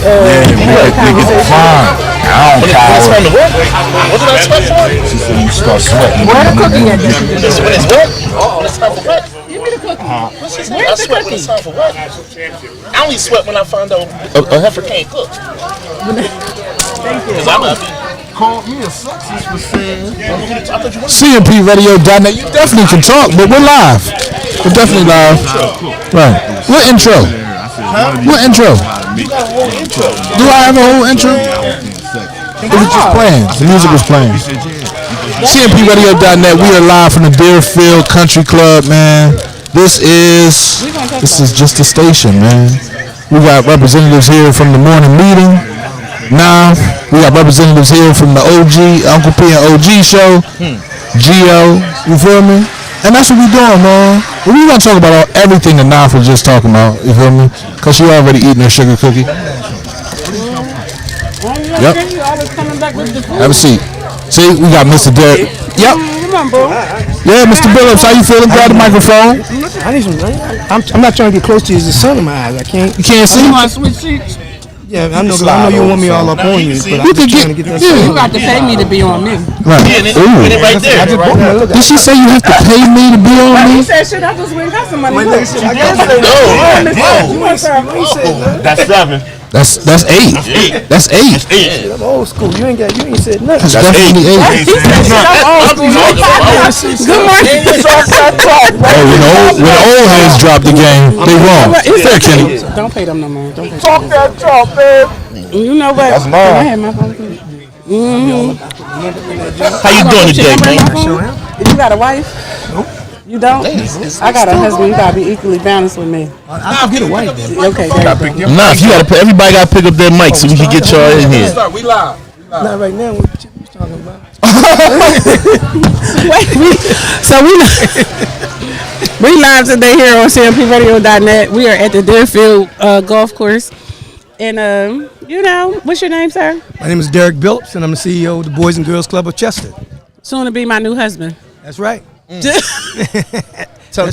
conversation. I don't When power. what did I sweat for? She said you start sweating. Where the cookie at? When it's what? When it's time for what? Give me the cookie. What's she saying? Where's I the sweat when it's time for what? I only sweat when I find out a heifer can't cook. Thank you. Cause I love you. Called me a sexist for saying. CMPRadio.net. You definitely can talk, but we're live. We're definitely live. Right. What intro? What intro? You got a whole intro. Do I have a whole intro? It was just playing. The music was playing. CMPRadio.net. We are live from the Deerfield Country Club, man. This is just a station, man. We got representatives here from the morning meeting. Now we got representatives here from the OG, Uncle P and OG show, Geo, you feel me? And that's what we doing, man. We gonna talk about everything that Naf was just talking about, you feel me? Cause she already eating her sugar cookie. Yep. Have a seat. See, we got Mr. Derek. Yep. Yeah, Mr. Phillips, how you feeling? Grab the microphone. I need some. I'm not trying to get close to you. There's the sun in my eyes. I can't. You can't see? Yeah, I know you want me all up on you, but I'm just trying to get that sun. You got to pay me to be on me. Right. Put it right there. Did she say you have to pay me to be on me? You said shit, I just went and got some money. That's 7. That's 8. That's 8. I'm old school. You ain't said nothing. That's definitely 8. He said shit, I'm old school. Good morning. Oh, when the old heads drop the game, they wrong. Fair, Kenny. Don't pay them no more. Don't pay them. Talk that talk, babe. You know what? That's mine. I had my phone. How you doing today, man? You got a wife? Nope. You don't? I got a husband. You gotta be equally balanced with me. I'll get a white then. Okay, there you go. Nah, if you gotta, everybody gotta pick up their mic so we can get y'all in here. We live. Not right now. What you talking about? We live today here on CMPRadio.net. We are at the Deerfield golf course. And, what's your name, sir? My name is Derek Phillips, and I'm the CEO of the Boys and Girls Club of Chester. Soon to be my new husband. That's right. Can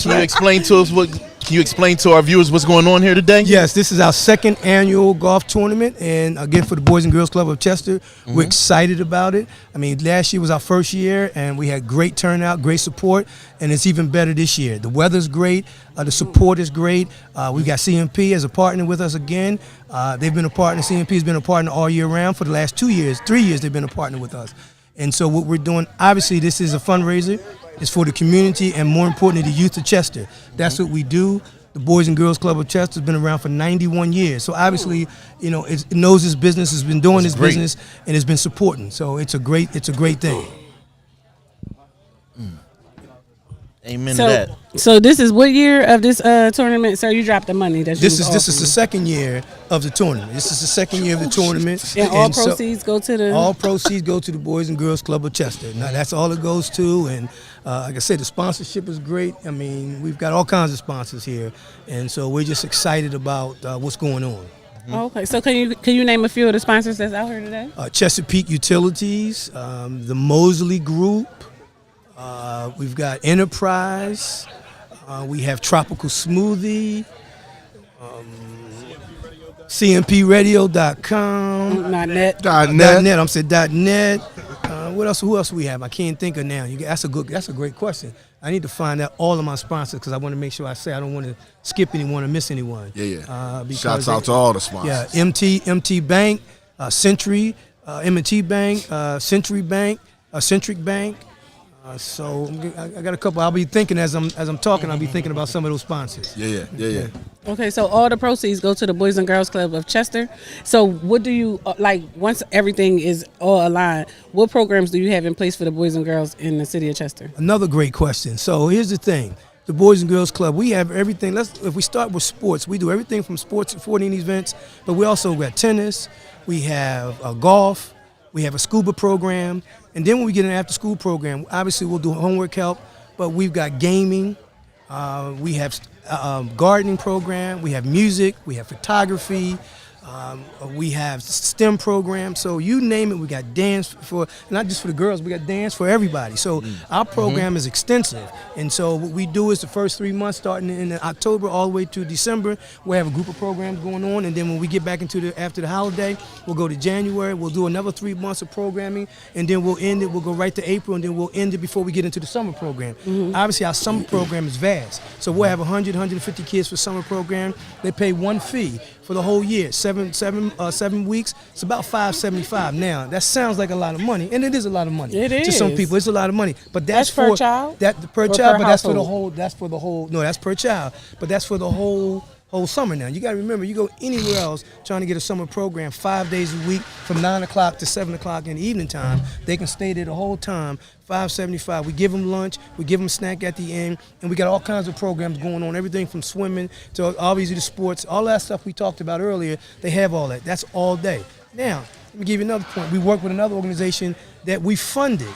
you explain to us can you explain to our viewers what's going on here today? Yes, this is our second annual golf tournament, and again for the Boys and Girls Club of Chester. We're excited about it. I mean, last year was our first year, and we had great turnout, great support, and it's even better this year. The weather's great, the support is great. We got CMP as a partner with us again. They've been a partner. CMP has been a partner all year round for the last 3 years. They've been a partner with us, and so what we're doing. Obviously, this is a fundraiser. It's for the community and, more importantly, the youth of Chester. That's what we do. The Boys and Girls Club of Chester has been around for 91 years. So obviously, it knows its business, has been doing its business, and has been supporting. So it's a great thing. Amen to that. So this is what year of this tournament? Sir, you dropped the money. This is the second year of the tournament. This is the second year of the tournament. And all proceeds go to the... All proceeds go to the Boys and Girls Club of Chester. Now, that's all it goes to. And like I said, the sponsorship is great. I mean, we've got all kinds of sponsors here. And so we're just excited about what's going on. Okay, so can you name a few of the sponsors that's out here today? Chesapeake Utilities, the Mosley Group. We've got Enterprise. We have Tropical Smoothie. CMPRadio.com. .net. .net. I'm saying .net. What else? Who else we have? I can't think of now. That's a great question. I need to find out all of my sponsors because I want to make sure I don't want to skip anyone or miss anyone. Yeah. Shouts out to all the sponsors. Yeah. MT Bank, Century, M&T Bank, Century Bank, Centric Bank. So I got a couple. I'll be thinking as I'm talking. I'll be thinking about some of those sponsors. Yeah. Okay, so all the proceeds go to the Boys and Girls Club of Chester. So what do you like once everything is all aligned? What programs do you have in place for the boys and girls in the city of Chester? Another great question. So here's the thing: the Boys and Girls Club. We have everything. If we start with sports, we do everything from sports and 14 events, but we also got tennis. We have golf. We have a scuba program. And then when we get an after-school program, obviously we'll do homework help, but we've got gaming, we have gardening program, we have music, we have photography, We have STEM programs, so you name it. We got dance for, not just for the girls, we got dance for everybody. So our program is extensive. And so what we do is the first 3 months, starting in October all the way to December, we'll have a group of programs going on. And then when we get back into after the holiday, we'll go to January, we'll do another 3 months of programming, and then we'll end it. We'll go right to April, and then we'll end it before we get into the summer program. Obviously, our summer program is vast. So we'll have 100, 150 kids for summer program. They pay one fee for the whole year, 7 weeks. It's about $575. Now that sounds like a lot of money, and it is a lot of money. It is to some people. It's a lot of money, but that's per for child. Per Or child, per but that's for the household? whole. That's for the whole. No, that's per child, but that's for the whole summer. Now you got to remember, you go anywhere else trying to get a summer program 5 days a week from 9 o'clock to 7 o'clock in the evening time. They can stay there the whole time. $575. We give them lunch, we give them a snack at the end, and we got all kinds of programs going on. Everything from swimming to obviously the sports, all that stuff we talked about earlier. They have all that. That's all day. Now let me give you another point. We work with another organization that we funded.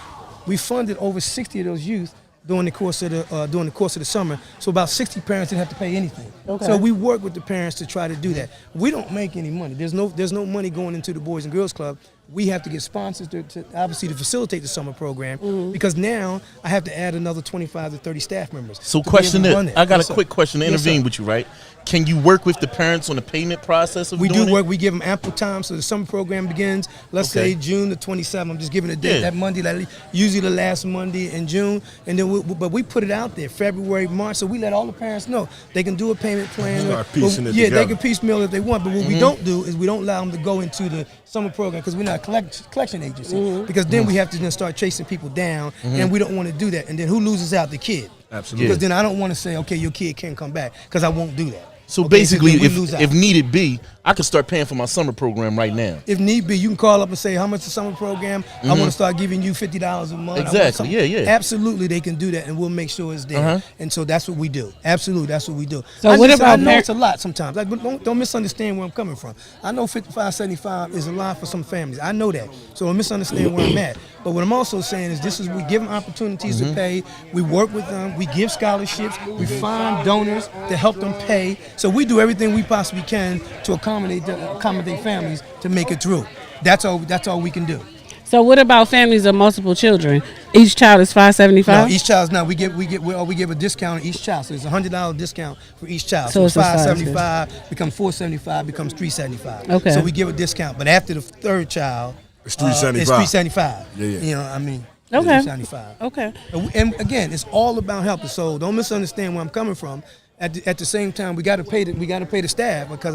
We funded over 60 of those youth during the course of the summer. So about 60 parents didn't have to pay anything. Okay. So we work with the parents to try to do that. We don't make any money. There's no money going into the Boys and Girls Club. We have to get sponsors to obviously to facilitate the summer program, because now I have to add another 25 to 30 staff members. So to question be able to this. run I got Yes, a sir. quick question to Yes, intervene sir. with you, right? Can you work with the parents on the payment process of We doing do it? work. We give them ample time. So the summer program begins, let's Okay. say June the 27th. I'm just giving a date. Yeah. That Monday, usually the last Monday in June. And then, but we put it out there, February, March. So we let all the parents know they can do a payment plan. Start piecing it Yeah, together. they can piecemeal if they want. But what we don't do is we don't allow them to go into the summer program because we're not a collection agency. Because then we have to then start chasing people down, and we don't want to do that. And then who loses out? The kid. Absolutely. Because then I don't want to say, okay, your kid can't come back, because I won't do that. So Okay, basically, then we lose out. if needed be, I could start paying for my summer program right now. If need be, you can call up and say, how much the summer program? I want to start giving you $50 a month. I want Exactly, something. yeah. Absolutely, they can do that, and we'll make sure it's there. And so that's what we do. Absolutely, that's what we do. So I what just- about I know par- it's a lot sometimes. Like, but don't misunderstand where I'm coming from. I know $55.75 is a lot for some families. I know that. So don't misunderstand where I'm at. But what I'm also saying is we give them opportunities to pay. We work with them. We give scholarships. We find donors to help them pay. So we do everything we possibly can to accommodate families to make it through. That's all we can do. So what about families of multiple children? Each child is $575. No, each child's not. We give a discount on each child. So it's a $100 discount for each child. So it's a $575 becomes $475 becomes $375. Okay. So we give a discount, but after the third child, It's $375. It's $375. Yeah. You know, I mean. Okay. $375. Okay. And again, it's all about helping. So don't misunderstand where I'm coming from. At the same time, we got to pay the staff, because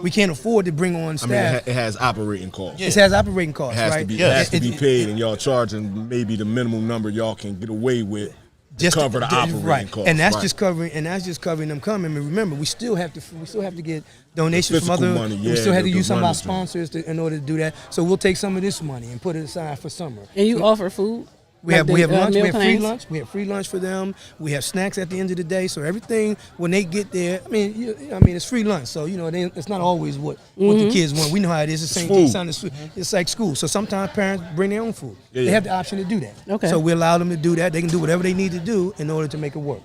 we can't afford to bring on I mean, staff. it has operating costs. It has operating costs, It has right? to be, Yeah. it has to be It- paid, and y'all charging maybe the minimum number y'all can get away with to cover the operating right. costs. And that's right. just covering them coming. And remember, we still have to get donations from physical other money, we yeah, still have to the use some of our runners do. sponsors in order to do that. So we'll take some of this money and put it aside for summer. And you offer food? We have lunch. We meal have free plans? lunch. We have free lunch for them. We have snacks at the end of the day. So everything when they get there, it's free lunch. So it's not always what the kids want. We know how it is. It's the same thing. It's like school. So sometimes parents bring their own food. They have the option to do that. Okay. So we allow them to do that. They can do whatever they need to do in order to make it work.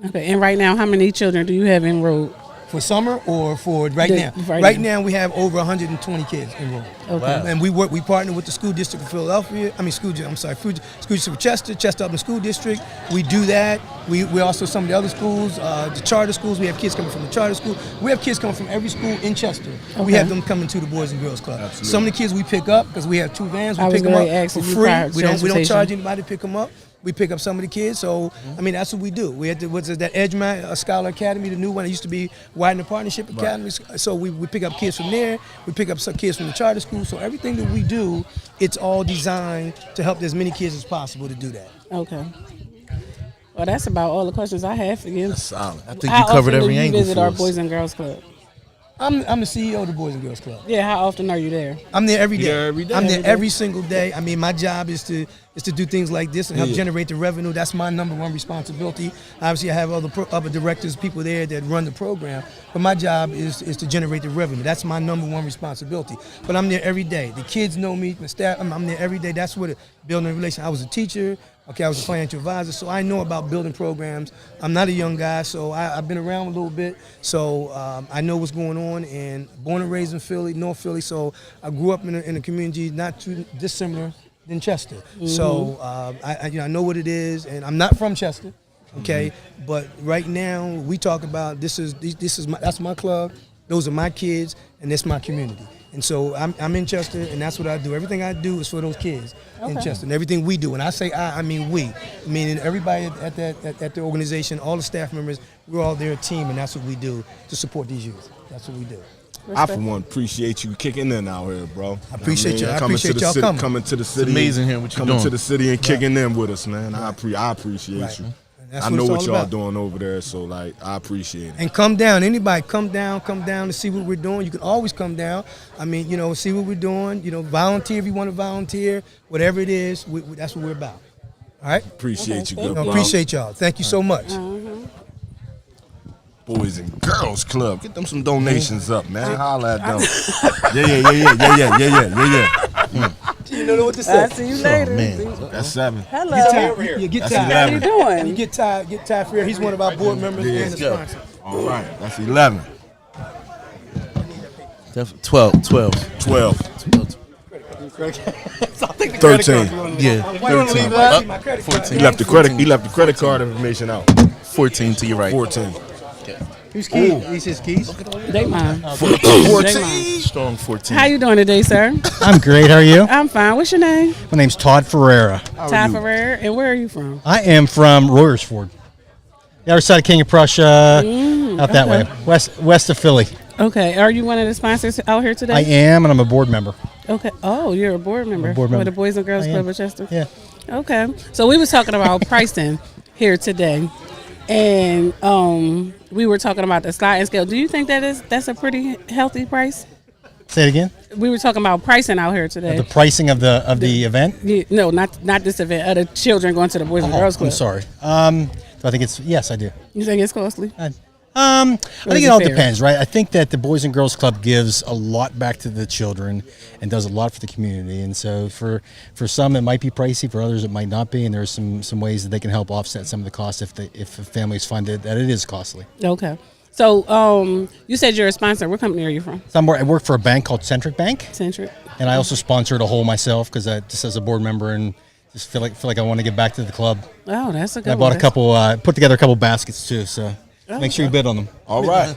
Okay. And right now, how many children do you have enrolled? For summer or for right now? Right now we have over 120 kids enrolled. Okay. Wow. And we partner with the school district of Philadelphia. School district of Chester Upland School District. We do that. We also some of the other schools, the charter schools. We have kids coming from the charter school. We have kids coming from every school in Chester. We Okay. have them coming to the Boys and Girls Club. Absolutely. Some of the kids we pick up because we have 2 vans. We I was pick them gonna up ask for if you free. provide We don't transportation. charge anybody to pick them up. We pick up some of the kids, so that's what we do. We had that Edgemont Scholar Academy, the new one. It used to be Widener Partnership Academy. So we pick up kids from there. We pick up some kids from the charter school. So everything that we do, it's all designed to help as many kids as possible to do that. Okay. Well, that's about all the questions I have for you. That's solid. I think How you covered often every do you angle visit for our us. Boys and Girls Club? I'm the CEO of the Boys and Girls Club. Yeah, how often are you there? I'm there every day. there every day. I'm there Every day. every single day. My job is to is to do things like this and help generate the revenue. That's my number one responsibility. Obviously, I have other directors, people there that run the program, but my job is to generate the revenue. That's my number one responsibility. But I'm there every day. The kids know me, the staff. I'm there every day. That's what building a relation. I was a teacher. Okay, I was a financial advisor, so I know about building programs. I'm not a young guy, so I've been around a little bit, so I know what's going on. And born and raised in Philly, North Philly, so I grew up in a community not too dissimilar than Chester. So I know what it is, and I'm not from Chester. Okay, but right now we talk about that's my club. Those are my kids, and that's my community. And so I'm in Chester, and that's what I do. Everything I do is for those kids in Chester, and everything we do. And I say I mean we, meaning everybody at the organization, all the staff members. We're all their team, and that's what we do to support these youth. That's what we do. I, for one, appreciate you kicking in out here, bro. I appreciate y'all. I appreciate y'all coming. Coming to the city. It's amazing hearing what you're doing. Coming to the city and kicking in with us, man. I appreciate you. I know what y'all doing over there, so like I appreciate it. And come down, anybody, come down to see what we're doing. You can always come down. I mean, see what we're doing. Volunteer if you want to volunteer. Whatever it is, that's what we're about. All right. Appreciate you, good bro. Appreciate y'all. Thank you so much. Boys and Girls Club, get them some donations up, man. Holla at them. Yeah. You know what to say. I'll see you later. Oh, man. That's 7. Hello. Get That's tired. 11. How you doing? You get Todd Ferreira. He's one of our board members and the sponsor. All right, that's 11. 12. 13. Yeah. 13. 14. He left the credit card information out. 14 to your right. 14. Who's keys? These his keys? They mine. 14. Strong 14. How you doing today, sir? I'm great. How are you? I'm fine. What's your name? My name's Todd Ferreira. Todd Ferreira. And where are you from? I am from Royersford, the other side of King of Prussia, out that way, west of Philly. Okay. Are you one of the sponsors out here today? I am, and I'm a board member. Okay. Oh, you're a board member. board member. For the Boys and Girls I Club am. of Chester? Yeah. Okay. So we was talking about pricing here today. And we were talking about the sliding scale. Do you think that's a pretty healthy price? Say it again. We were talking about pricing out here today. The pricing of the event. Yeah, no, not this event. Other children going to the Boys and Girls Club. I'm sorry. So I think yes, I do. You think it's costly? I think is it all fair? depends, right? I think that the Boys and Girls Club gives a lot back to the children and does a lot for the community. And so for some, it might be pricey. For others, it might not be. And there's some ways that they can help offset some of the costs if a family's funded, that it is costly. Okay. So you said you're a sponsor. What company are you from? I work for a bank called Centric Bank. Centric. And I also sponsored a hole myself because I just as a board member and just feel like I want to give back to the club. Oh, that's a good And one. I bought put together a couple baskets too. So make sure you bid on them. All right.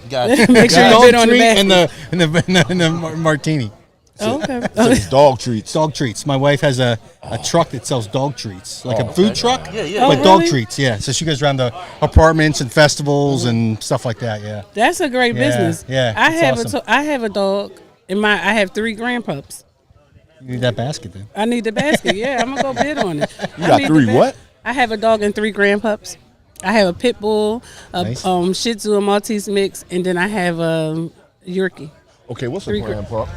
Make sure you bid on the and basket. the martini. Okay. So it's dog treats. Dog treats. My wife has a truck that sells dog treats, like a food truck, but Oh, dog really? treats. Yeah. So she goes around the apartments and festivals and stuff like that. Yeah. That's a great business. yeah, I it's have awesome. I have a dog. I have 3 grandpups. You need that basket then. I need the basket. Yeah, I'm gonna go bid on it. You got 3 what? I have a dog and 3 grandpups. I have a pit bull, a Nice. Shih Tzu, a Maltese mix, and then I have a Yorkie. Okay, what's a 3 grandpa?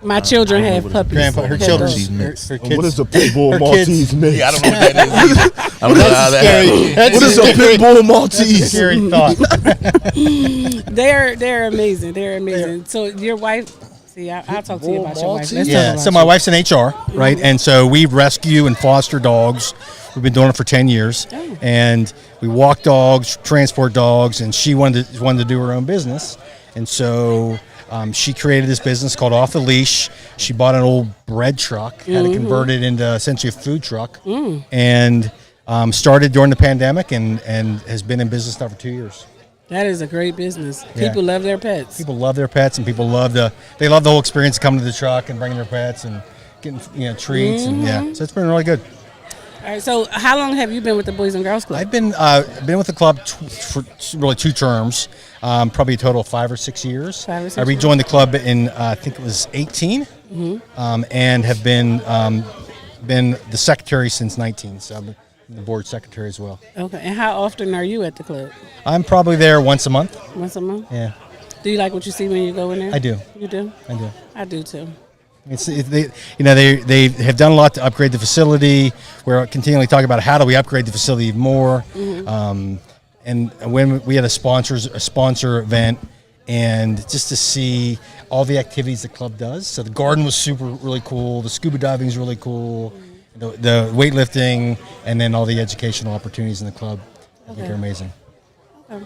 My children have puppies. Grandpa, her Have children, dogs. her kids. What is a pit bull her Maltese kids- mix? Yeah, I don't know what that is either. I don't know how that happened. What is a pit bull Maltese? Scary thought. They're amazing. They're amazing. So your wife. See, I'll talk to you about your wife. Let's talk Yeah, about so my you. wife's in HR, right? And so we rescue and foster dogs. We've been doing it for 10 years. Oh. And we walk dogs, transport dogs, and she wanted to do her own business. And so she created this business called Off the Leash. She bought an old bread truck, had it converted into essentially a food truck, and started during the pandemic and has been in business now for 2 years. That is a great business. Yeah. People love their pets. People love their pets, and people love the whole experience of coming to the truck and bringing their pets and getting treats and so it's been really good. All right. So how long have you been with the Boys and Girls Club? I've been with the club for really 2 terms, probably a total of 5 or 6 years. 5 or 6 I rejoined the club in I think it was 18, and have been the secretary since 19. So I'm the board secretary as well. Okay. And how often are you at the club? I'm probably there once a month. Once a month? Yeah, Do you like what you see when you go in there? I do. You do? I do. I do too. They have done a lot to upgrade the facility. We're continually talking about how do we upgrade the facility even more. And when we had a sponsor event, and just to see all the activities the club does. So the garden was really cool. The scuba diving is really cool. The weightlifting, and then all the educational opportunities in the club. I think are amazing. Okay.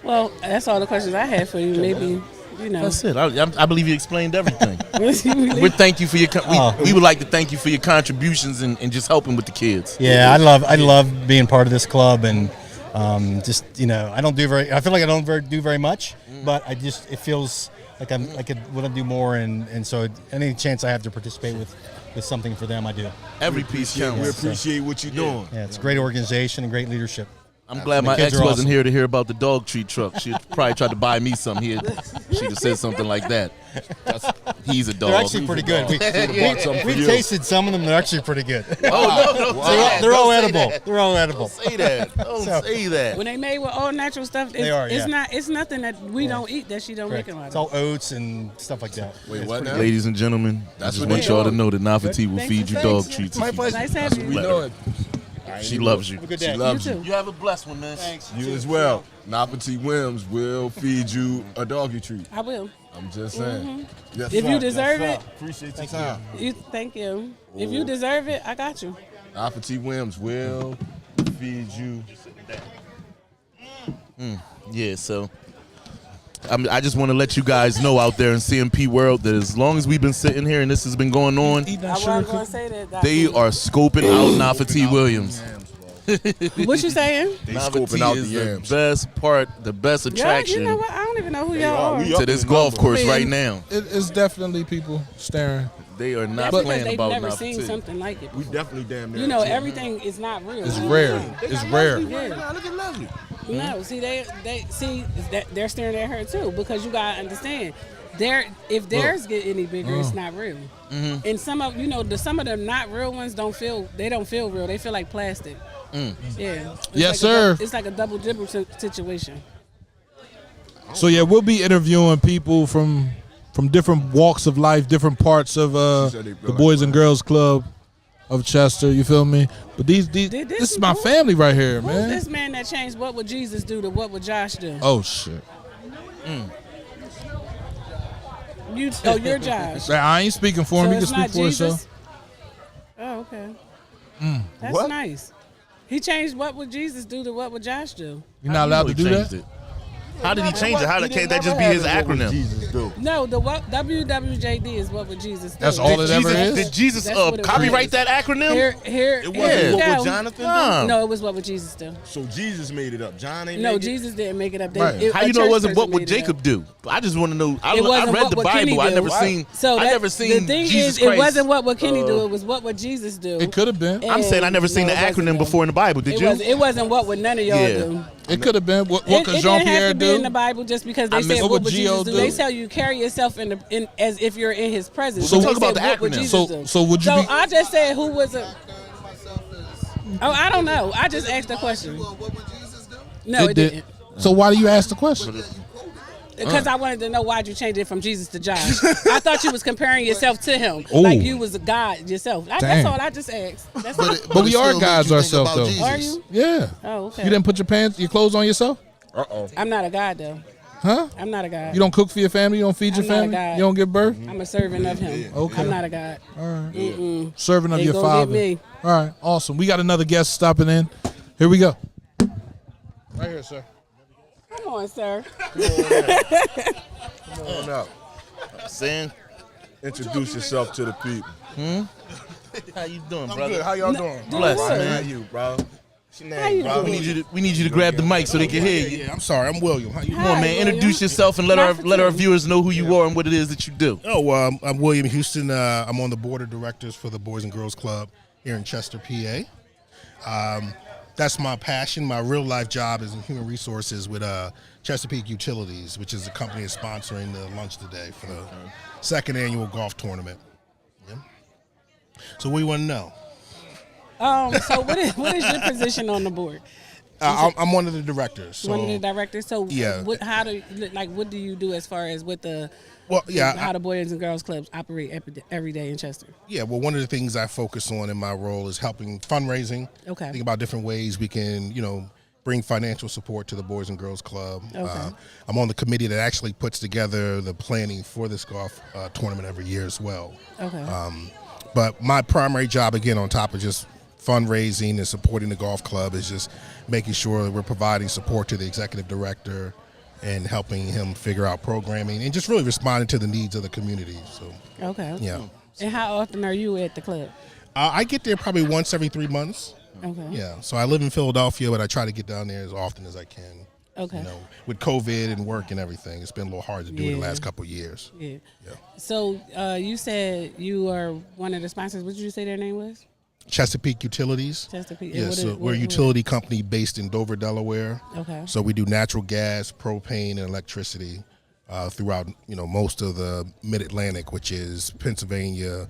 Well, that's all the questions I had for you. Maybe, That's it. I believe you explained everything. We thank you for your. We would like to thank you for your contributions and just helping with the kids. Yeah, I love being part of this club, and I don't do very. I feel like I don't do very much, but it feels like I could want to do more, and so any chance I have to participate with something for them, I do. Every piece counts. We appreciate what you're doing. Yeah, it's a great organization and great leadership. I'm glad my ex wasn't here to hear about the dog treat truck. She'd probably tried to buy me some. She'd have said something like that. He's a dog. They're actually pretty good. We tasted some of them. They're actually pretty good. Oh, no. They're all edible. They're all edible. Don't say that. Don't say that. When they made with all natural stuff, it's nothing that we don't eat that she don't make them out of. It's all oats and stuff like that. Wait, what now? Ladies and gentlemen, I just want y'all to know that Nafati will feed you dog treats. Nice having you. We know it. She loves you. She loves you. You have a blessed one, man. Thanks. You as well. Nafati Williams will feed you a doggy treat. I will. I'm just saying. Yes, If sir. you deserve Yes, it. sir. Appreciate your time. Thank you. If you deserve it, I got you. Nafati Williams will feed you. Yeah, so I just want to let you guys know out there in CMP world that as long as we've been sitting here and this has been going on, I wasn't going to say that. they are scoping out Nafati Williams. What you saying? They scoping out the is yams. the best part, the best attraction You know what? I don't even know who y'all are. to this golf course right now. It's definitely people staring. They are not That's because playing they've about never seen Nafati. something like it. We definitely damn near. Everything is not real. It's rare. It's rare. Yeah. Look at Leslie. No, see they see that they're staring at her too because you gotta understand, if theirs get any bigger, it's not real. And some of some of the not real ones don't feel real. They feel like plastic. Yeah. Yes, sir. It's like a double dipper situation. So yeah, we'll be interviewing people from different walks of life, different parts of the Boys and Girls Club of Chester. You feel me? But this is my family right here, Who's man. this man that changed what would Jesus do to what would Josh do? Oh shit! You're Josh. I ain't speaking for him. So He can it's speak not for himself. Jesus? Oh, okay. That's nice. He changed what would Jesus do to what would Josh do? You're not allowed to do that. How did he change it? How can't that just be his acronym? Jesus do. No, the WWJD is what would Jesus do. That's all it ever is? Did Jesus That's what it copyright was. that acronym? Here, It wasn't what go. would Jonathan No. No, it was what would Jesus do. do? So Jesus made it up. John ain't No, make it? Jesus didn't make it up. Right. How you know it wasn't what would Jacob do? I just want to know. I wasn't read what the would Kenny Bible. I do. never Right. seen. So I never seen the thing Jesus is, Christ. it wasn't what would Kenny do. It was what would Jesus do. It could have been. I'm saying I never seen No, the it wasn't, acronym though. before in the Bible. Did you? It wasn't what would none of y'all Yeah. do. It could have been. What could It didn't Jean have Pierre to be in the do? Bible just because I they mean, said what what would would Gio Jesus do. do? They tell you carry yourself in as if you're in His presence. So They talk about said, the what would acronym. Jesus do? So would you So be? I just said who was a. Oh, I don't know. I just asked a question. No, it didn't. So why do you ask the question? Because I wanted to know why'd you change it from Jesus to Josh. I thought you was comparing yourself to him, Ooh. like you was a God yourself. That's Dang. all I just asked. That's all. But we are gods ourselves, though. Are you? Yeah. Oh, okay. You didn't put your clothes on yourself? I'm not a God though. Huh? I'm not a God. You don't cook for your family? You don't feed your I'm not a family? God. You don't give birth? I'm a servant of Him. Okay. I'm not a God. All right. Mm-mm. Servant of They your gonna father. get me. All right. Awesome. We got another guest stopping in. Here we go. Right here, sir. Come on, sir. Come on out. Saying, Introduce yourself to the people. how you doing, brother? Good. How y'all doing? Bless, good. man. How you, bro? What's your How you name, bro? doing? We need you to grab the mic so they can hear you. Yeah, I'm sorry. I'm William. How you Come on, man. Introduce yourself and let our viewers know who you are and what it is that you do. Oh, I'm William Houston. I'm on the board of directors for the Boys and Girls Club here in Chester, PA. That's my passion. My real life job is in human resources with Chesapeake Utilities, which is a company that's sponsoring the lunch today for the second annual golf tournament. Yeah. So what do you want to know? So what is your position on the board? I'm one of the directors. So, one of the directors. So yeah. what do you do as far as with the how the Boys and Girls Clubs operate every day in Chester? Yeah, well, one of the things I focus on in my role is helping fundraising. Okay. Think about different ways we can, bring financial support to the Boys and Girls Club. Okay. I'm on the committee that actually puts together the planning for this golf tournament every year as well. Okay. But my primary job, again, on top of just fundraising and supporting the golf club, is just making sure that we're providing support to the executive director and helping him figure out programming and just really responding to the needs of the community. So, okay. Yeah. And how often are you at the club? I get there probably once every 3 months. Okay. Yeah. So I live in Philadelphia, but I try to get down there as often as I can. Okay. With COVID and work and everything, it's been a little hard to do in the last couple of years. Yeah. So you said you are one of the sponsors. What did you say their name was? Chesapeake Utilities. Chesapeake. Yeah, so we're a utility company based in Dover, Delaware. Okay. So we do natural gas, propane, and electricity throughout, most of the Mid-Atlantic, which is Pennsylvania,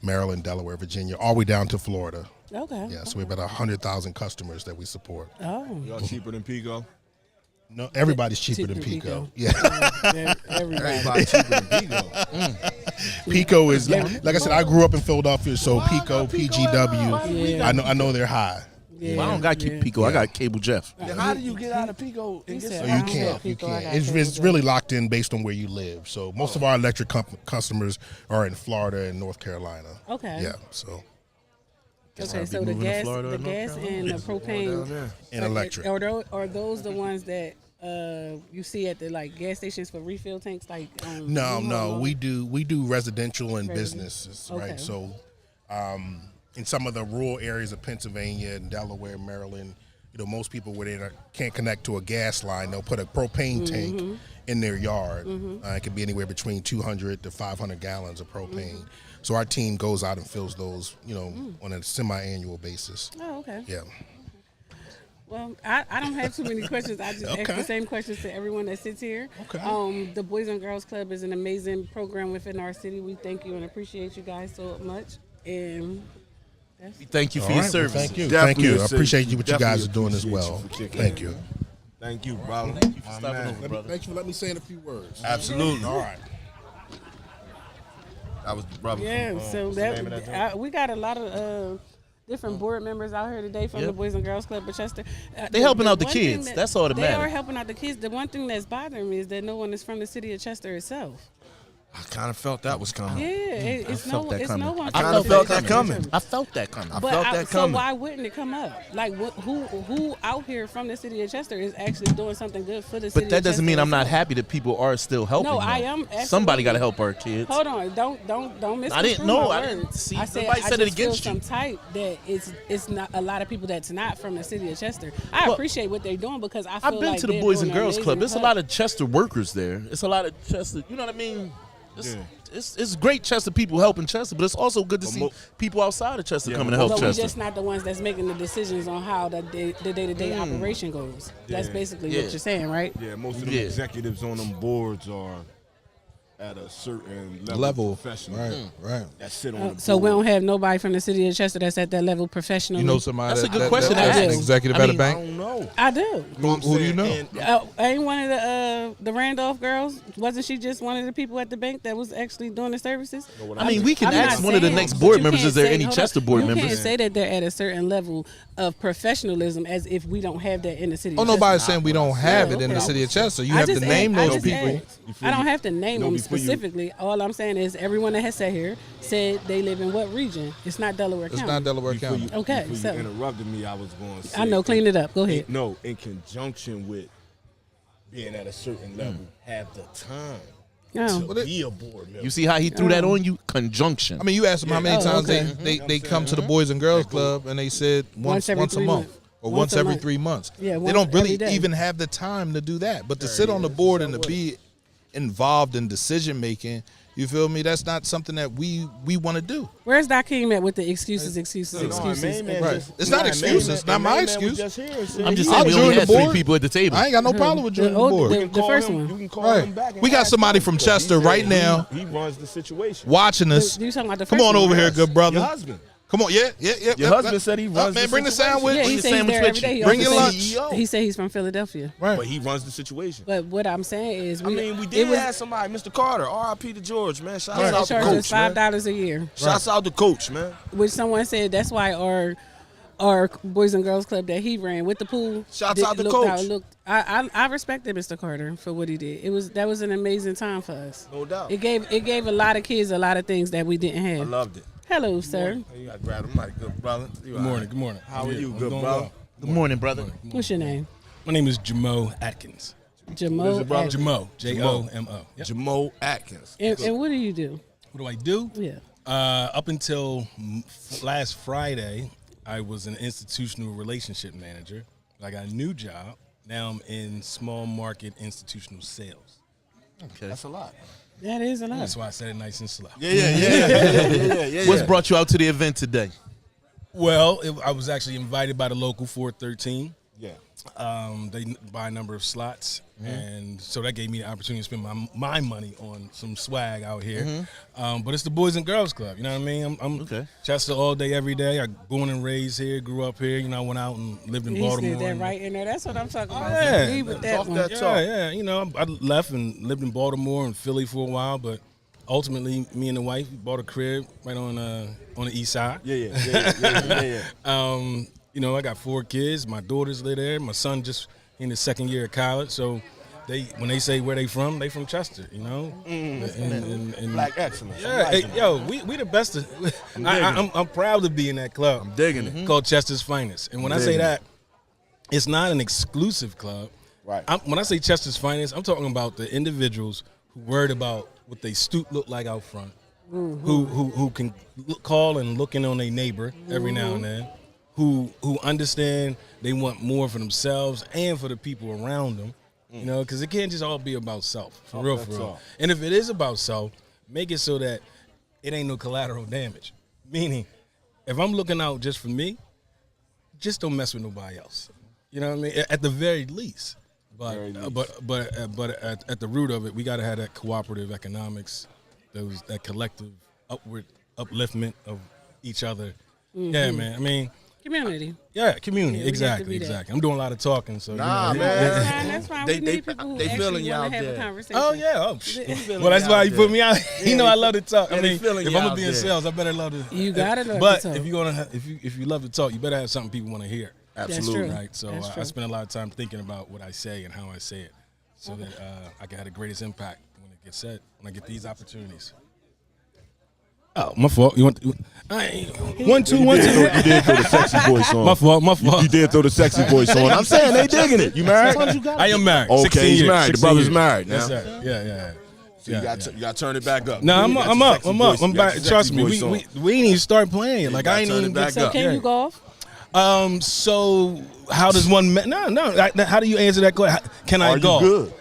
Maryland, Delaware, Virginia, all the way down to Florida. Okay. Yeah, so we have about 100,000 customers that we support. Oh. Y'all cheaper than Pico? No, everybody's cheaper than Pico. Yeah. Everybody cheaper than Pico. Pico is, like I said, I grew up in Philadelphia, so Pico, PGW, I know they're high. Yeah. Well, I don't got Pico. I got Cable Jeff. How do you get out of Pico? You can't. It's really locked in based on where you live. So most of our electric customers are in Florida and North Carolina. Okay. Yeah. So. Okay, so the gas and the propane and electric. Are those the ones that you see at the gas stations for refill tanks? No, we do residential and businesses, okay. Right? So, in some of the rural areas of Pennsylvania and Delaware, Maryland, most people where they can't connect to a gas line, they'll put a propane tank in their yard. It can be anywhere between 200 to 500 gallons of propane. So our team goes out and fills those, on a semi-annual basis. Oh, okay. Yeah. Well, I don't have too many questions. I just ask the same questions to everyone that sits here. Okay. The Boys and Girls Club is an amazing program within our city. We thank you and appreciate you guys so much. And thank you for your service. Thank you. Definitely Thank you. I appreciate what you guys are doing as well. Thank you. Thank you, brother. Thank you for stopping over, brother. Thank you for letting me say in a few words. Absolutely. All right. That was the brother. yeah, so we got a lot of different board members out here today from the Boys and Girls Club of Chester. They helping out the kids. That's all that matters. They are helping out the kids. The one thing that's bothering me is that no one is from the city of Chester itself. I kind of felt that was coming. Yeah, it's no one. I from kind the of felt city that of coming. Chester. I felt that coming. I felt that So coming. why wouldn't it come up? Like, who out here from the city of Chester is actually doing something good for the city? But that of doesn't Chester mean I'm not itself? happy that people are still helping. No, them. I am. Absolutely. Somebody got to help our kids. Hold on, don't misconstrue I didn't know. my I didn't words. see. I said Nobody said I it just against feel you. some type that it's not a lot of people that's not from the city of Chester. I appreciate what they're doing because I feel I've been like to the they're Boys doing and Girls an Club. amazing There's a lot of Chester workers there. It's a lot of Chester. You know what I mean? It's great Chester people helping Chester, but it's also good to see people outside of Chester coming to help But we're Chester. just not the ones that's making the decisions on how the day-to-day operation goes. That's basically what you're saying, right? Yeah, most of the executives on them boards are at a certain level of professional. Right. That sit on the So we board. don't have nobody from the city of Chester that's at that level professionally. You know somebody That's a good question to that's an ask. executive I at a mean, bank? I don't know. I do. Who do you know? Ain't one of the Randolph girls? Wasn't she just one of the people at the bank that was actually doing the services? I mean, we can I'm ask not one of the saying- next but board you members. can't Is there say- any hold on. Chester board you members? can't say that they're at a certain level of professionalism as if we don't have that in the city. Oh, of Chester. nobody's saying we don't have it in the okay. city of Chester. You I have to just name asked- I those just people. asked. I don't have to name them before you- specifically. All I'm saying is everyone that has sat here said they live in what region. It's not Delaware It's County. not Delaware Before County. you, Okay, before so- you interrupted me, I was going to say. I know, clean it up. Go ahead. No, in conjunction with being at a certain level, have the time Oh. to be a board member. You see how he threw that on you? Conjunction. I mean, you asked them how many Oh, times okay. they come to the Boys and Girls Club, and they said once every a 3 month. months. Or Once once a every month. 3 months. Yeah, They once don't really every day. even have the time to do that. But to sit on the board and to be involved in decision making, you feel me? That's not something that we want to do. Where's Dakeem at with the excuses? Right. It's not excuses. It's not my excuse. I'm just I'll saying we join only the had 3 board. people at the table. I ain't got no problem with joining the board. The first one. You can call Right. him back. And We got ask somebody him, from because Chester he said right now He runs the situation. watching us. You talking about the Come first on one, over right? here, good brother. Your husband. Come on, yeah. Your husband said he runs. Man, bring the sandwich. Yeah, he the said he's there every day. He Bring also your said- lunch. He said he's from Philadelphia. Right. But he runs the situation. But what I'm saying is, I mean, we did have somebody, Mr. Carter, R.I.P. to George, man. Shouts they out to charge us Coach, man. $5 a year. Shouts out to Coach, man. Which someone said that's why our Boys and Girls Club that he ran with the pool. Shouts out to looked Coach. how it looked. I respected Mr. Carter for what he did. That was an amazing time for us. No doubt. It gave a lot of kids a lot of things that we didn't I have. loved it. Hello, sir. You got to grab the mic, good brother. Good morning. Good morning. How are you, I'm good doing brother? well. Good morning, brother. What's your name? My name is Jamo Atkins. Jamo. brother? Jamo. J-O-M-O. Yep. Jamo Atkins. And what do you do? What do I do? Yeah. Up until last Friday, I was an institutional relationship manager. I got a new job. Now I'm in small market institutional sales. Okay. That's a lot. That is a lot. That's why I said it nice and slow. Yeah. What's brought you out to the event today? Well, I was actually invited by the local 413. Yeah. They buy a number of slots, and so that gave me the opportunity to spend my money on some swag out here. But it's the Boys and Girls Club, you know what I mean? I'm Okay. Chester all day, every day. I born and raised here, grew up here. You know, I went out and lived in He Baltimore. said that right in there. That's what I'm talking about. yeah. Leave with that Talk one. that talk. Yeah. You know, I left and lived in Baltimore and Philly for a while, but ultimately, me and the wife bought a crib right on the east side. Yeah. You know, I got 4 kids. My daughters live there. My son just in his second year of college. So when they say where they from Chester, you know. And Black excellence. yeah, we the best. I'm proud to be in that club. I'm digging it. Called Chester's Finest. And when I say digging that, it's not an exclusive club. Right. When I say Chester's Finest, I'm talking about the individuals who worried about what they stoop look like out front, who can call and look in on their neighbor every now and then, who understand they want more for themselves and for the people around them, you know, because it can't just all be about self, for real. And if it is about self, make it so that it ain't no collateral damage. Meaning, if I'm looking out just for me, just don't mess with nobody else. You know what I mean? At the very least. But at the root of it, we got to have that cooperative economics, that collective upward upliftment of each other. Yeah, man. I mean, Community. yeah, community. Yeah, we have to be Exactly. I'm doing a lot of talking, so Nah, you know, man. That's fine. They- We they- need people who they feeling actually you want out to have there. a conversation. Oh yeah. Well, that's why you put me out. You know, I love to talk. Yeah, I they mean, feeling if you I'm gonna out be in there. sales, I better love to. You gotta love But to talk. if you're gonna, if you love to talk, you better have something people want to hear. Absolutely. true. Right. So That's I true. spend a lot of time thinking about what I say and how I say it, so that I can have the greatest impact when it gets said, when I get these opportunities. Oh, my fault. You want? 1, 2, 1, 2. You did throw the sexy voice on. My fault. You did throw the sexy voice on. I'm saying they digging it. You married? I am married. Okay, 16 he's years, married. The 16 brother's years. married now. Yes, sir. Yeah. So you got to turn it back up. No, I'm You got up. your I'm sexy up. voice- I'm you got back. your Trust sexy me. voice on. We ain't even start playing. Like gotta I ain't turn it even back get up. Can you golf? So how does one? No. How do you answer that question? Can I Are you golf? good?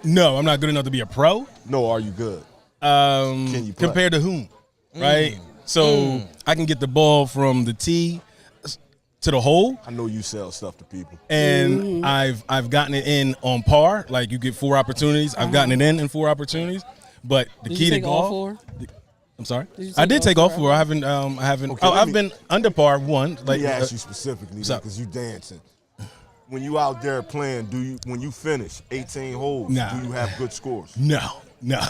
No, I'm not good enough to be a pro. No, are you good? Can you play? Compared to whom? Right. So I can get the ball from the tee to the hole, I know you sell stuff to people. and I've gotten it in on par. Like you get 4 opportunities. I've gotten it in 4 opportunities. But the Did key you to take all golf. 4? I'm sorry. Did you I did take all all 4. I haven't. Okay, let I've me- been under par 1. Let Like me ask you specifically up? because you dancing. When you out there playing, when you finish 18 holes, Nah. do you have good scores? No. Wait,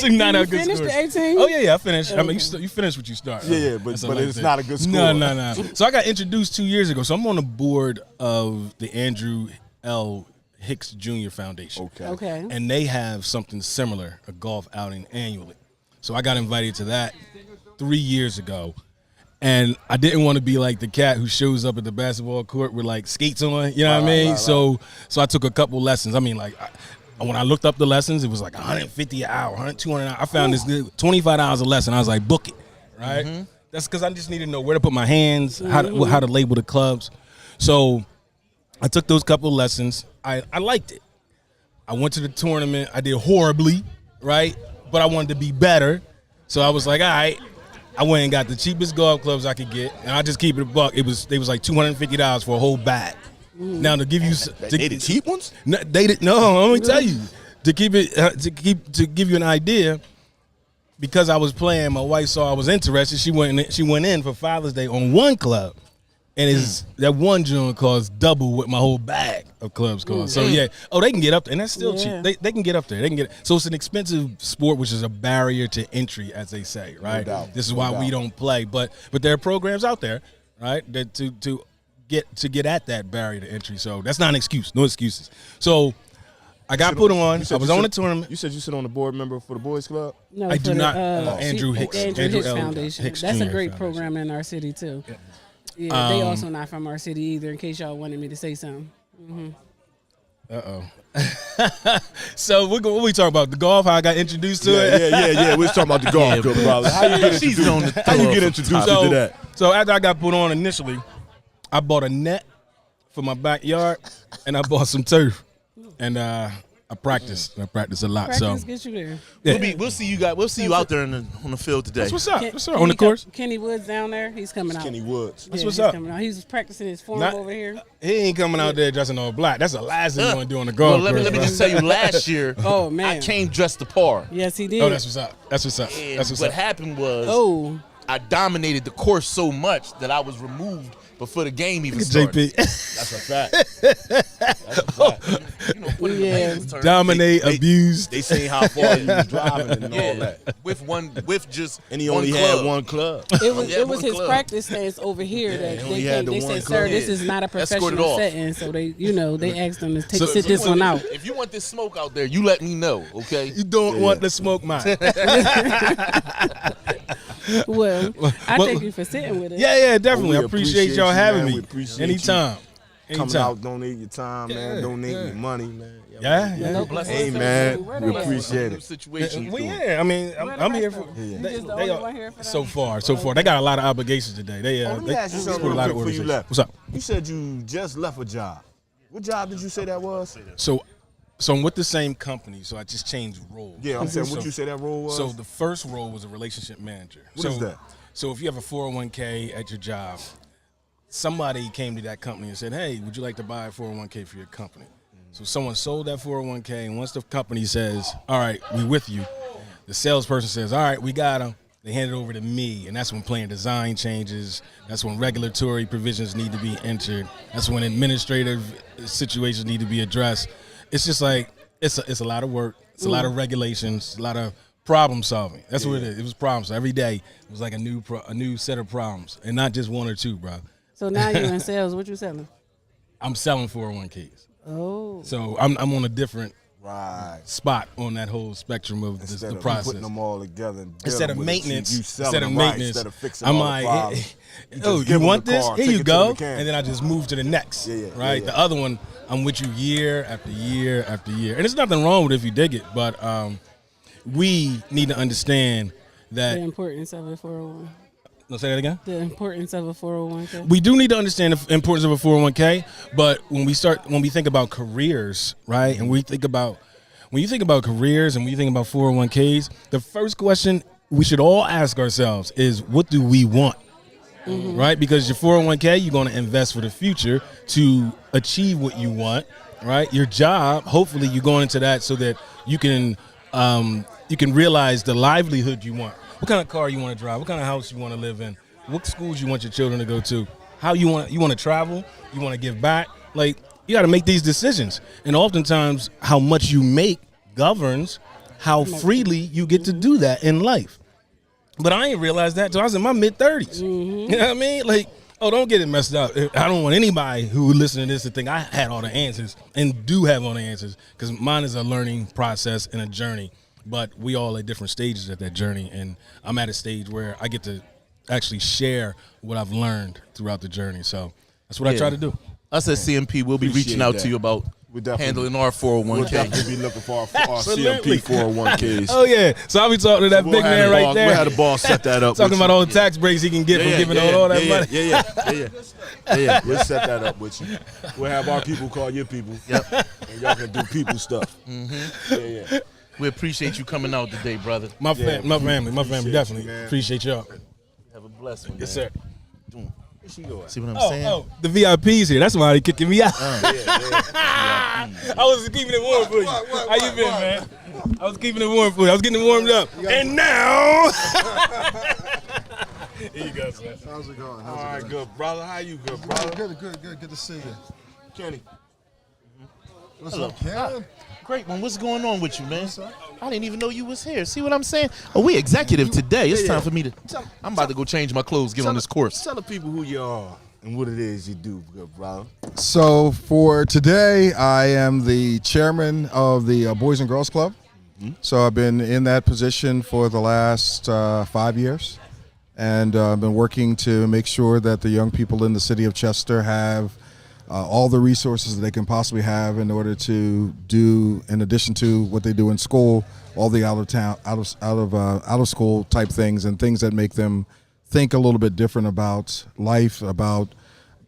Do not you have good finished scores. the 18? Oh yeah, I finished. I mean, you finish what you start. Yeah, but That's a but life it's thing. not a good score. No. So I got introduced 2 years ago. So I'm on the board of the Andrew L. Hicks Jr. Foundation. Okay. And they have something similar, a golf outing annually. So I got invited to that 3 years ago. And I didn't want to be like the cat who shows up at the basketball court with like skates on, you know what I mean? So I took a couple lessons. I mean, like when I looked up the lessons, it was like $150 an hour, $200 an hour. I found this $25 a lesson. I was like, book it, right? That's because I just need to know where to put my hands, how to label the clubs. So I took those couple lessons. I liked it. I went to the tournament. I did horribly, right? But I wanted to be better. So I was like, all right. I went and got the cheapest golf clubs I could get, and I just keep it a buck. They was like $250 for a whole bag. Now to give you They the cheap ones? no, let me tell you, to give you an idea, because I was playing, my wife saw I was interested. She went in for Father's Day on one club. And it's that one joint costs double what my whole bag of clubs cost. So yeah, they can get up there, and that's still cheap. They can get up there. They can get. So it's an expensive sport, which is a barrier to entry, as they say, right? No doubt. This is why we don't play. But there are programs out there, right, that to get at that barrier to entry. So that's not an excuse. No excuses. So I got put on. I was on the tournament. You said you sit on the board member for the boys club? No, I do not. Andrew Hicks. Andrew Hicks Foundation. Hicks That's a Jr. great Foundation. program in our city too. Yeah, they also not from our city either. In case y'all wanted me to say something. So what we talking about? The golf? How I got introduced to it? Yeah. We're talking about the golf club, brother. How you get introduced to that? So after I got put on initially, I bought a net for my backyard, and I bought some turf, and I practiced. I practiced a lot. Practice gets you there. Yeah. We'll see you guys. We'll see you out there on the field today. That's what's up. What's up? On the course? Kenny Woods down there. He's coming out. Kenny Woods. That's what's he's up. Coming out. He's practicing his form over here. He ain't coming out there dressing all black. That's the last thing you want to do on the golf course. Let me just tell you, last year, oh man, I came dressed to par. Yes, he did. Oh, that's what's up. That's what's up. That's what's what up. happened was, I dominated the course so much that I was removed before the game even started. JP. That's a fact. That's a fact. You know, put it in layman's terms. Dominate, abuse. They seen how far you was driving and all that. With just and he one only club. had one club. It was his practice stance over here that they said, sir, this is not a professional setting. So they asked him to sit this one out. If you want this smoke out there, you let me know, okay? You don't want the smoke mine. Well, I thank you for sitting with us. Yeah, definitely. I appreciate y'all having man. me. We appreciate Anytime. Coming out, donate your time, man. Donate your money, man. Yeah. Hey, man, we appreciate it. Situation. I mean, I'm here for. So far. They got a lot of obligations today. Let me ask you something real quick before you left. What's up? You said you just left a job. What job did you say that was? So I'm with the same company, so I just changed roles. Yeah, I'm saying what you say that role was? So the first role was a relationship manager. What is that? So if you have a 401k at your job, somebody came to that company and said, hey, would you like to buy a 401k for your company? So someone sold that 401k, and once the company says, all right, we with you, the salesperson says, all right, we got them. They hand it over to me, and that's when plan design changes. That's when regulatory provisions need to be entered. That's when administrative situations need to be addressed. It's just like it's a lot of work. It's a lot of regulations, a lot of problem solving. That's what it is. It was problems. Every day it was like a new set of problems, and not just one or two, bro. So now you're in sales. What you selling? I'm selling 401ks. Oh. So I'm on a different spot on that whole spectrum of the process. Putting them all together. Instead of maintenance, instead of fixing I'm all like, the problems. oh, you want this? Car, here you go. And then I just move to the next. The other one, I'm with you year after year after year. And there's nothing wrong with it if you dig it, but we need to understand that the importance of a 401. No, say that again? The importance of a 401k. We do need to understand the importance of a 401k, but when we think about careers, right, and when you think about careers and when you think about 401ks, the first question we should all ask ourselves is, what do we want? Right? Because your 401k, you're going to invest for the future to achieve what you want, right? Your job, hopefully you're going into that so that you can realize the livelihood you want. What kind of car you want to drive? What kind of house you want to live in? What schools you want your children to go to? How you want to travel? You want to give back? Like, you got to make these decisions. And oftentimes, how much you make governs how freely you get to do that in life. But I ain't realized that until I was in my mid-30s. You know what I mean? Like, oh, don't get it messed up. I don't want anybody who listen to this to think I had all the answers and do have all the answers, because mine is a learning process and a journey. But we all at different stages at that journey, and I'm at a stage where I get to actually share what I've learned throughout the journey. So that's what I try to do. Us at CMP, we'll be reaching out to you about handling our 401k. We'll definitely be looking for our CMP 401ks. Oh, yeah. So I'll be talking to that big man right there. We'll have the boss set that up. Talking about all the tax breaks he can get from giving all that money. Yeah. We'll set that up with you. We'll have our people call your people. Yep. And y'all can do people stuff. Yeah. We appreciate you coming out today, brother. My family, definitely appreciate y'all. Have a blessed one. Yes, sir. Where she going? See what I'm saying? Oh, the VIPs here. That's why they kicking me out. I was keeping it warm for you. How you been, man? I was keeping it warm for you. I was getting it warmed up. And now. Here you go, sir. How's it going? All right, good, brother. How you, good, brother? Good to see you. Kenny. What's up, Ken? Great one. What's going on with you, man? I didn't even know you was here. See what I'm saying? Oh, we executive today. It's time for me to. I'm about to go change my clothes, get on this course. Tell the people who you are and what it is you do, good brother. So for today, I am the chairman of the Boys and Girls Club. So I've been in that position for the last 5 years, and I've been working to make sure that the young people in the city of Chester have all the resources that they can possibly have in order to do, in addition to what they do in school, all the out of school type things and things that make them think a little bit different about life, about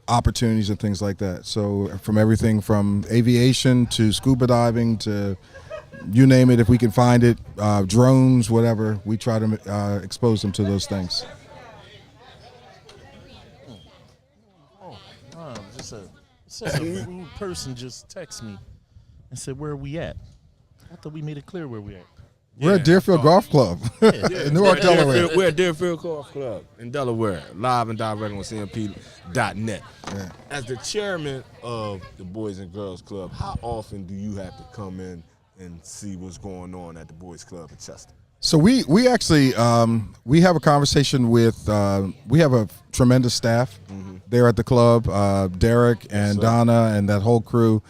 opportunities and things like that. So from everything from aviation to scuba diving to you name it, if we can find it, drones, whatever, we try to expose them to those things. A rude person just texted me and said, "Where are we at?" I thought we made it clear where we at. We're at Deerfield Golf Club in Newark, Delaware. We're at Deerfield Golf Club in Delaware, live and direct on CMP.net. Yeah. As the chairman of the Boys and Girls Club, how often do you have to come in and see what's going on at the Boys Club in Chester? So we actually we have a conversation with we have a tremendous staff there at the club. Derek and Donna and that whole crew,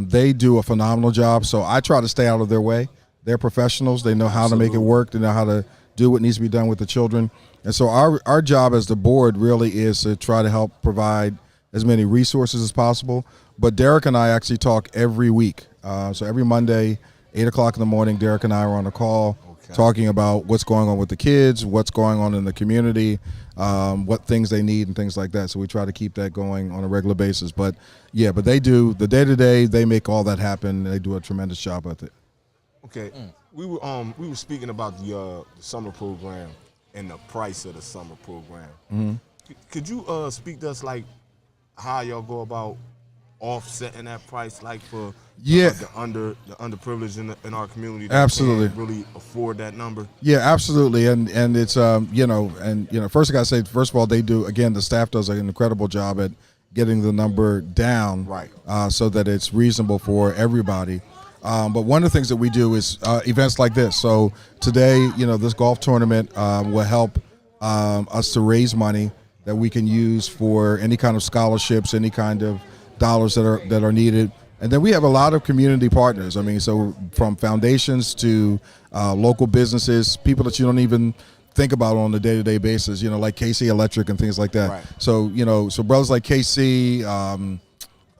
they do a phenomenal job. So I try to stay out of their way. They're professionals. They know how to make it work. They know how to do what needs to be done with the children. And so our job as the board really is to try to help provide as many resources as possible. But Derek and I actually talk every week. So every Monday, 8 o'clock in the morning, Derek and I are on a call. Talking about what's going on with the kids, what's going on in the community, what things they need and things like that. So we try to keep that going on a regular basis. But yeah, but they do the day-to-day, they make all that happen. They do a tremendous job with it. Okay. We were speaking about the summer program and the price of the summer program. Could you speak to us like how y'all go about offsetting that price, like for the underprivileged in our community that absolutely can't really afford that number? Yeah, absolutely. And it's first I gotta say, first of all, the staff does an incredible job at getting the number down, right, so that it's reasonable for everybody. But one of the things that we do is events like this. So today, this golf tournament will help us to raise money that we can use for any kind of scholarships, any kind of dollars that are needed. And then we have a lot of community partners. I mean, so from foundations to local businesses, people that you don't even think about on a day-to-day basis, like KC Electric and things like that. Right. So, so brothers like KC,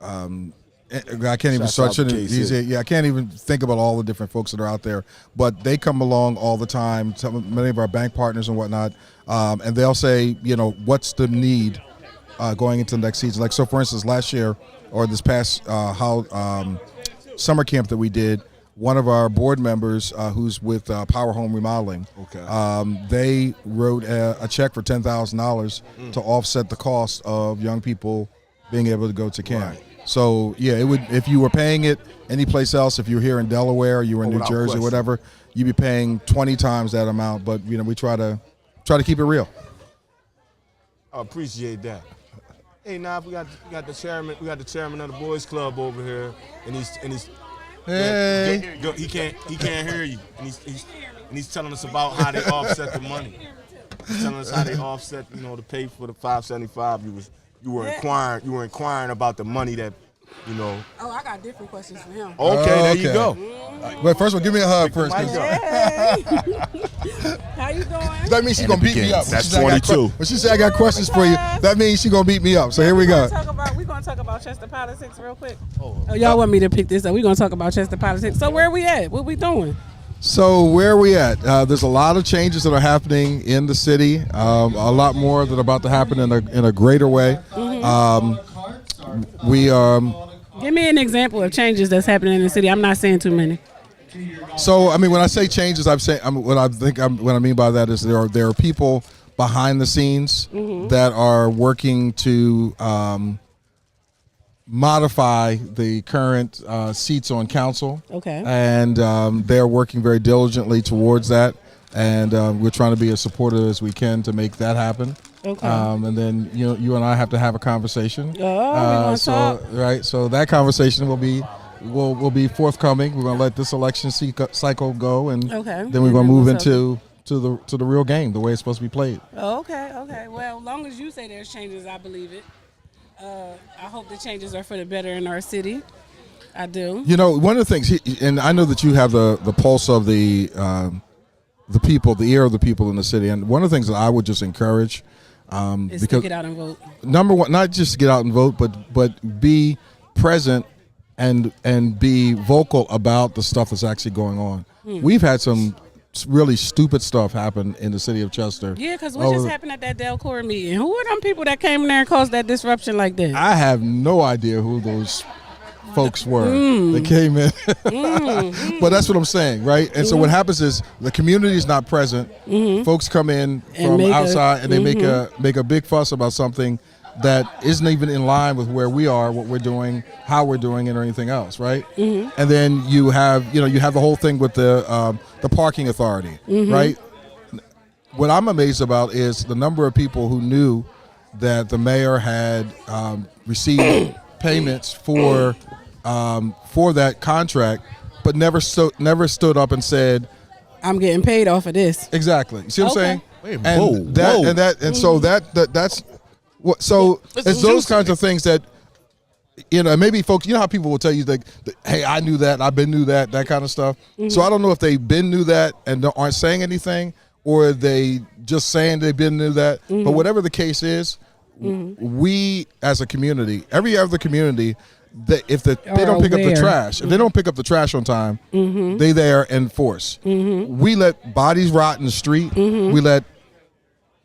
I can't even start. I can't even think about all the different folks that are out there, but they come along all the time. Many of our bank partners and whatnot, and they'll say, what's the need going into the next season? Like, so for instance, last year or this past summer camp that we did, one of our board members who's with Power Home Remodeling, they wrote a check for $10,000 to offset the cost of young people being able to go to camp. Right. So yeah, it would, if you were paying it anyplace else, if you're here in Delaware, you were in New Jersey, whatever, you'd be paying 20 times that amount. But we try to keep it real. I appreciate that. Hey, now we got the chairman. We got the chairman of the boys club over here, and he's hey. He can't hear you, and he's telling us about how they offset the money. He's telling us how they offset, to pay for the $575. You were inquiring about the money that, Oh, I got different questions for him. Okay, there you go. Wait, first of all, give me a hug first. Hey. How you doing? That means she's going to beat me up. That's 22. When she said I got questions for you, that means she's going to beat me up. So here we go. We're going to talk about Chester politics real quick. Oh, y'all want me to pick this up. We're going to talk about Chester politics. So where we at? What we doing? So where are we at? There's a lot of changes that are happening in the city. A lot more that are about to happen in a greater way. Give me an example of changes that's happening in the city. I'm not saying too many. So I mean, when I say changes, what I mean by that is there are people behind the scenes that are working to modify the current seats on council. Okay. And they're working very diligently towards that. And we're trying to be as supportive as we can to make that happen. Okay. And then you and I have to have a conversation. Oh, so right. So that conversation will be forthcoming. We're going to let this election cycle go, and then we're going to move into the real game, the way it's supposed to be played. Oh, okay. Well, as long as you say there's changes, I believe it. I hope the changes are for the better in our city. I do. One of the things, and I know that you have the pulse of the people, the ear of the people in the city, and one of the things that I would just encourage is because to get out and vote. Number one, not just get out and vote, but be present and be vocal about the stuff that's actually going on. We've had some really stupid stuff happen in the city of Chester. Yeah, because what just happened at that Delcor meeting? Who were them people that came in there and caused that disruption like that? I have no idea who those folks were that came in. But that's what I'm saying, right? And so what happens is the community is not present. Folks come in from outside and they make a big fuss about something that isn't even in line with where we are, what we're doing, how we're doing it, or anything else, right? And then you have the whole thing with the parking authority, right? What I'm amazed about is the number of people who knew that the mayor had received payments for that contract, but never stood up and said, "I'm getting paid off of this." Exactly. You see what I'm saying? Wait, And so that's what. So it's those kinds of things that maybe folks. How people will tell you that, hey, I knew that, I've been knew that kind of stuff. So I don't know if they've been knew that and aren't saying anything, or they just saying they've been knew that. But whatever the case is, we as a community, every other community, if they don't pick up the trash, if they don't pick up the trash on time, they there in force. We let bodies rot in the street. We let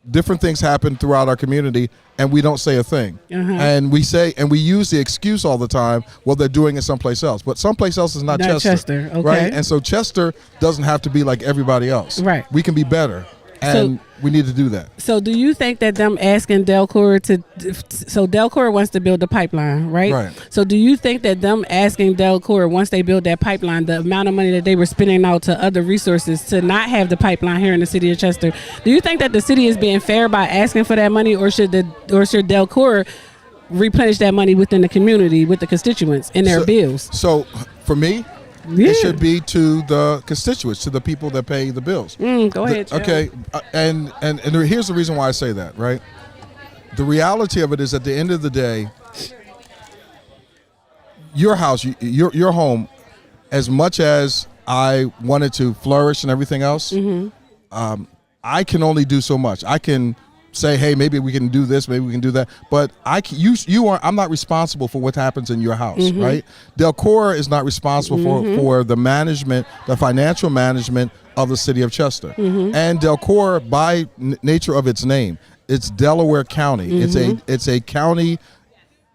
different things happen throughout our community, and we don't say a thing. And we use the excuse all the time, well, they're doing it someplace else. But someplace else is not Chester. Okay. Right? And so Chester doesn't have to be like everybody else. Right. We can be better. And we need to do that. So do you think that them asking Delcor so Delcor wants to build a pipeline, right? Right. So do you think that them asking Delcor, once they build that pipeline, the amount of money that they were spending out to other resources to not have the pipeline here in the city of Chester, do you think that the city is being fair by asking for that money, or should Delcor replenish that money within the community with the constituents in their bills? So for me, it should be to the constituents, to the people that pay the bills. Go ahead. Okay, and here's the reason why I say that, right? The reality of it is, at the end of the day, your house, your home, as much as I wanted to flourish and everything else, I can only do so much. I can say, hey, maybe we can do this, maybe we can do that, but I'm not responsible for what happens in your house, right? Delcor is not responsible for the management, the financial management of the city of Chester. And Delcor, by nature of its name, it's Delaware County. It's a county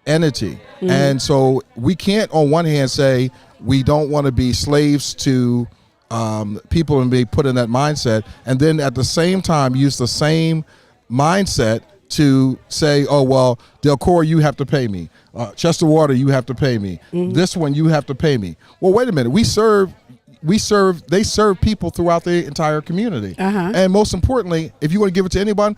entity. And so we can't on one hand say we don't want to be slaves to people and be put in that mindset, and then at the same time use the same mindset to say, oh, well, Delcor, you have to pay me. Chester Water, you have to pay me. This one, you have to pay me. Well, wait a minute. They serve people throughout the entire community. And most importantly, if you want to give it to anyone,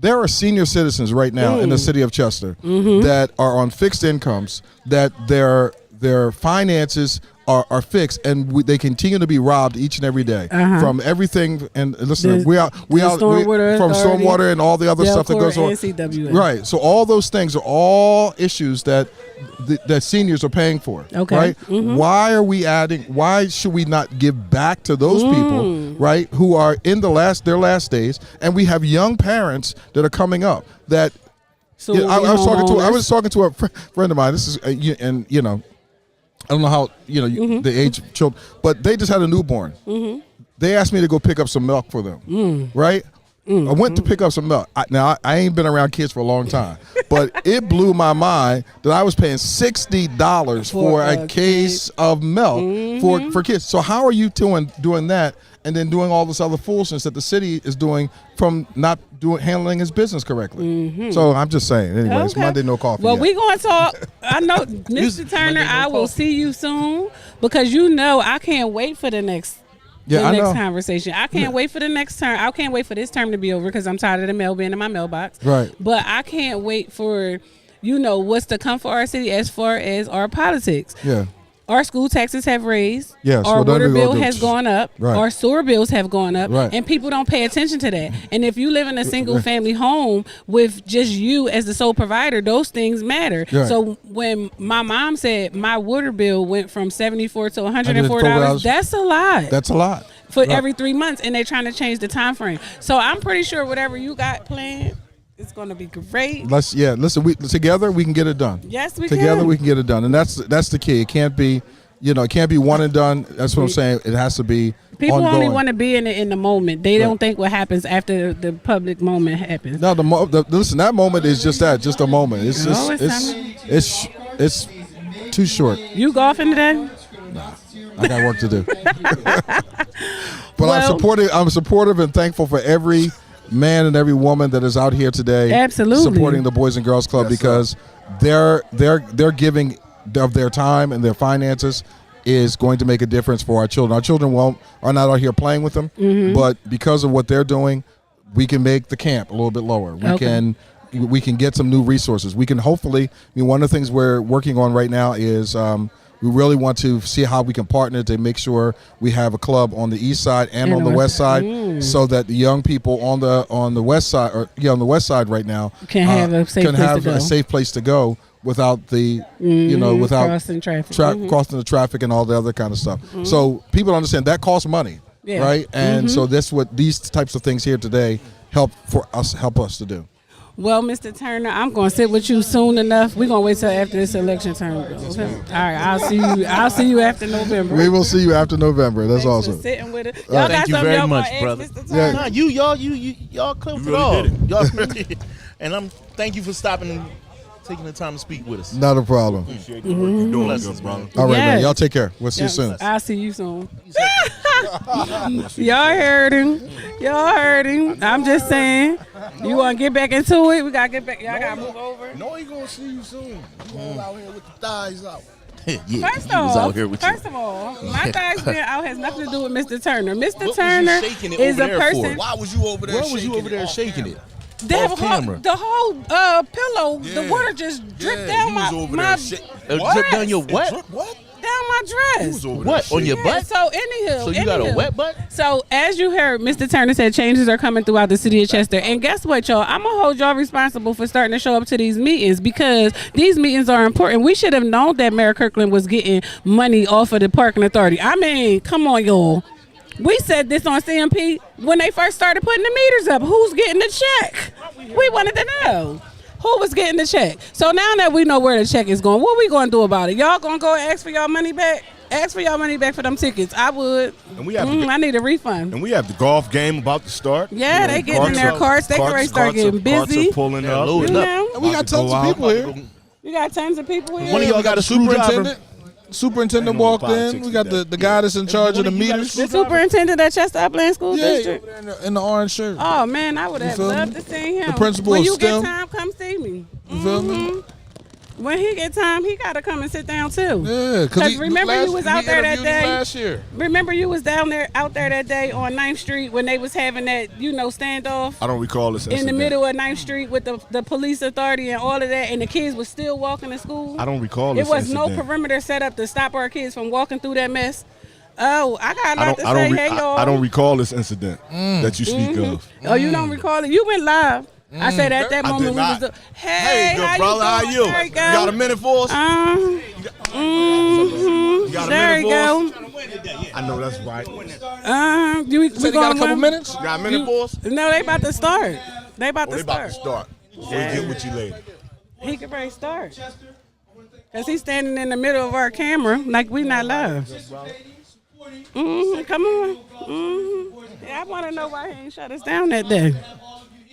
there are senior citizens right now in the city of Chester that are on fixed incomes, that their finances are fixed, and they continue to be robbed each and every day from everything. And listen, we from stormwater and all the other stuff that goes on. CWA. Right. So all those things are all issues that seniors are paying for. Okay. Right. Why should we not give back to those people, right, who are in their last days, and we have young parents that are coming up that. So I was talking to a friend of mine. This is I don't know how the age of children, but they just had a newborn. They asked me to go pick up some milk for them, right? I went to pick up some milk. Now, I ain't been around kids for a long time, but it blew my mind that I was paying $60 for a case of milk for kids. So how are you doing that and then doing all this other foolishness that the city is doing from not handling his business correctly? So I'm just saying. Anyway, it's Monday, no coffee. Well, yet. we going to talk. I know, Mr. Turner, I will see you soon because I can't wait for the next conversation. I can't wait for the next term. I can't wait for this term to be over because I'm tired of the mail being in my mailbox. Right. But I can't wait for, what's to come for our city as far as our politics. Yeah. Our school taxes have raised. Yes, our water bill has has gone up. Right. Our sewer bills have gone up. Right. And people don't pay attention to that. And if you live in a single family home with just you as the sole provider, those things matter. Right. So when my mom said my water bill went from $74 to $104, that's a lot. That's a lot. For every 3 months, and they're trying to change the time frame. So I'm pretty sure whatever you got planned, it's going to be great. Listen, together we can get it done. Yes, we can. Together we can get it done, and that's the key. It can't be, it can't be one and done. That's what I'm saying. It has to be. People ongoing. only want to be in the moment. They don't think what happens after the public moment happens. No, listen. That moment is just a moment. It's just it's too short. You golfing today? Nah, I got work to do. But I'm supportive and thankful for every man and every woman that is out here today, absolutely supporting the Boys and Girls Club, because they're giving of their time and their finances is going to make a difference for our children. Our children are not out here playing with them, but because of what they're doing, we can make the camp a little bit lower. We can get some new resources. We can hopefully. One of the things we're working on right now is. We really want to see how we can partner to make sure we have a club on the east side and on the west side, so that the young people on the west side, on the west side right now, can have a safe place to go without the without crossing the traffic and all the other kind of stuff. So people understand that costs money, right? And so that's what these types of things here today help us to do. Well, Mr. Turner, I'm going to sit with you soon enough. We're going to wait till after this election term goes. Okay? All right, I'll see you after November. We will see you after November. That's awesome. For sitting with it. Y'all thank you very much, brother. Nah, y'all close it all. Y'all and thank you for stopping and taking the time to speak with us. Not a problem. Appreciate the work you're doing, good brother. All right, man. Y'all take care. We'll see you soon. I'll see you soon. Y'all heard him. I'm just saying. You want to get back into it? We got to get back. Y'all got to move over. No, he going to see you soon. You all out here with the thighs out. First of all, my thighs being out has nothing to do with Mr. Turner. Mr. Turner is a person. Why was you over there? Why was you over there shaking it? The whole pillow, the water just dripped down my drip down your what? Down my dress. What? On your butt? So anyhow. So you got a wet butt? So as you heard, Mr. Turner said changes are coming throughout the city of Chester. And guess what, y'all? I'm going to hold y'all responsible for starting to show up to these meetings, because these meetings are important. We should have known that Mayor Kirkland was getting money off of the parking authority. I mean, come on, y'all. We said this on CMP when they first started putting the meters up. Who's getting the check? We wanted to know who was getting the check. So now that we know where the check is going, what we going to do about it? Y'all going to go ask for y'all money back? Ask for y'all money back for them tickets. I would. And we have I need a refund. And we have the golf game about to start. Yeah, they getting in their carts. They can already start getting busy. Carts are pulling up. And we got tons of people here. You got tons of people here. One of y'all got a superintendent. Superintendent walked in. We got the guy that's in charge of the meters. The superintendent at Chester Upland School District. Over there in the orange shirt. Oh man, I would have loved to see him. The principal when of you STEM. get time, come see me. You feel me? When he get time, he gotta come and sit down too. Yeah, because remember you was out there that day. Last year. Remember you was out there that day on 9th Street when they was having that standoff. I don't recall this incident. In the middle of 9th Street with the police authority and all of that, and the kids was still walking to school. I don't recall this It was incident. no perimeter set up to stop our kids from walking through that mess. Oh, I got a lot to say. Hey, y'all. I don't recall this incident that you speak of. Oh, you don't recall it? You went live. I said at that moment we was hey, good brother, how you? There you got a minute for us? You got a there minute you go. I know that's right. We got a couple minutes? You got a minute for us? No, they about to start. They about to start. Yeah. We'll get with you later. He could probably start. Because he's standing in the middle of our camera like we not live. Come on. Yeah, I want to know why he ain't shut us down that day.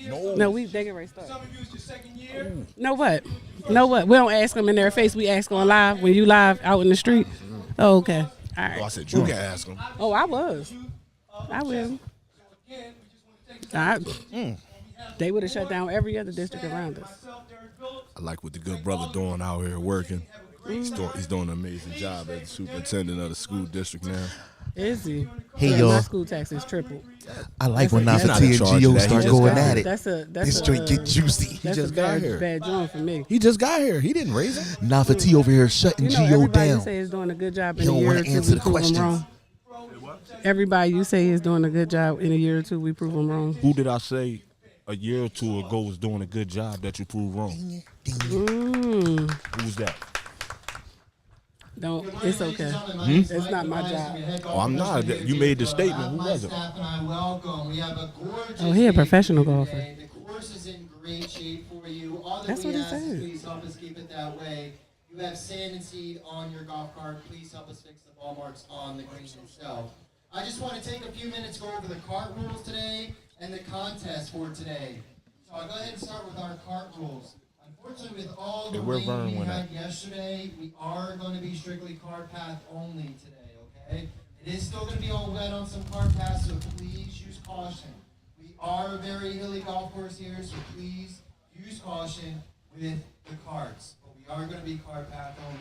No, they get ready to start. No what? We don't ask them in their face. We ask on live when you live out in the street. Oh, okay. All right. Oh, I said you can ask them. Oh, I was. I will. They would have shut down every other district around us. I like what the good brother doing out here working. He's doing an amazing job as the superintendent of the school district now. Is he? Hey, my y'all. school tax is tripled. I like when He's not Nafati in and charge of Gio that. start He just going got at it. it. That's This joint get juicy. That's just a got bad, here. bad joint for me. He just got here. He didn't raise him. Nafati over here shutting You know, Gio everybody you down. say is doing a good job in He a don't year or wanna two. answer We the prove them questions. wrong. Everybody you say is doing a good job in a year or two. We prove them wrong. Who did I say a year or two ago was doing a good job that you proved wrong? Who's that? Don't. It's okay. It's not my job. Oh, I'm not. You made the statement. Who was it? Oh, he a professional golfer. The course is in great shape for you. All that That's we what he ask is said. please help us keep it that way. You have sand and seed on your golf cart. Please help us fix the ball marks on the green itself. I just want to take a few minutes to go over the cart rules today and the contest for today. So I'll go ahead and start with our cart rules. Unfortunately, with all the rain we had yesterday, we are going to be strictly cart path only today, okay? It is still going to be all wet on some cart paths, so please use caution. We are a very hilly golf course here, so please use caution with the carts. But we are going to be cart path only.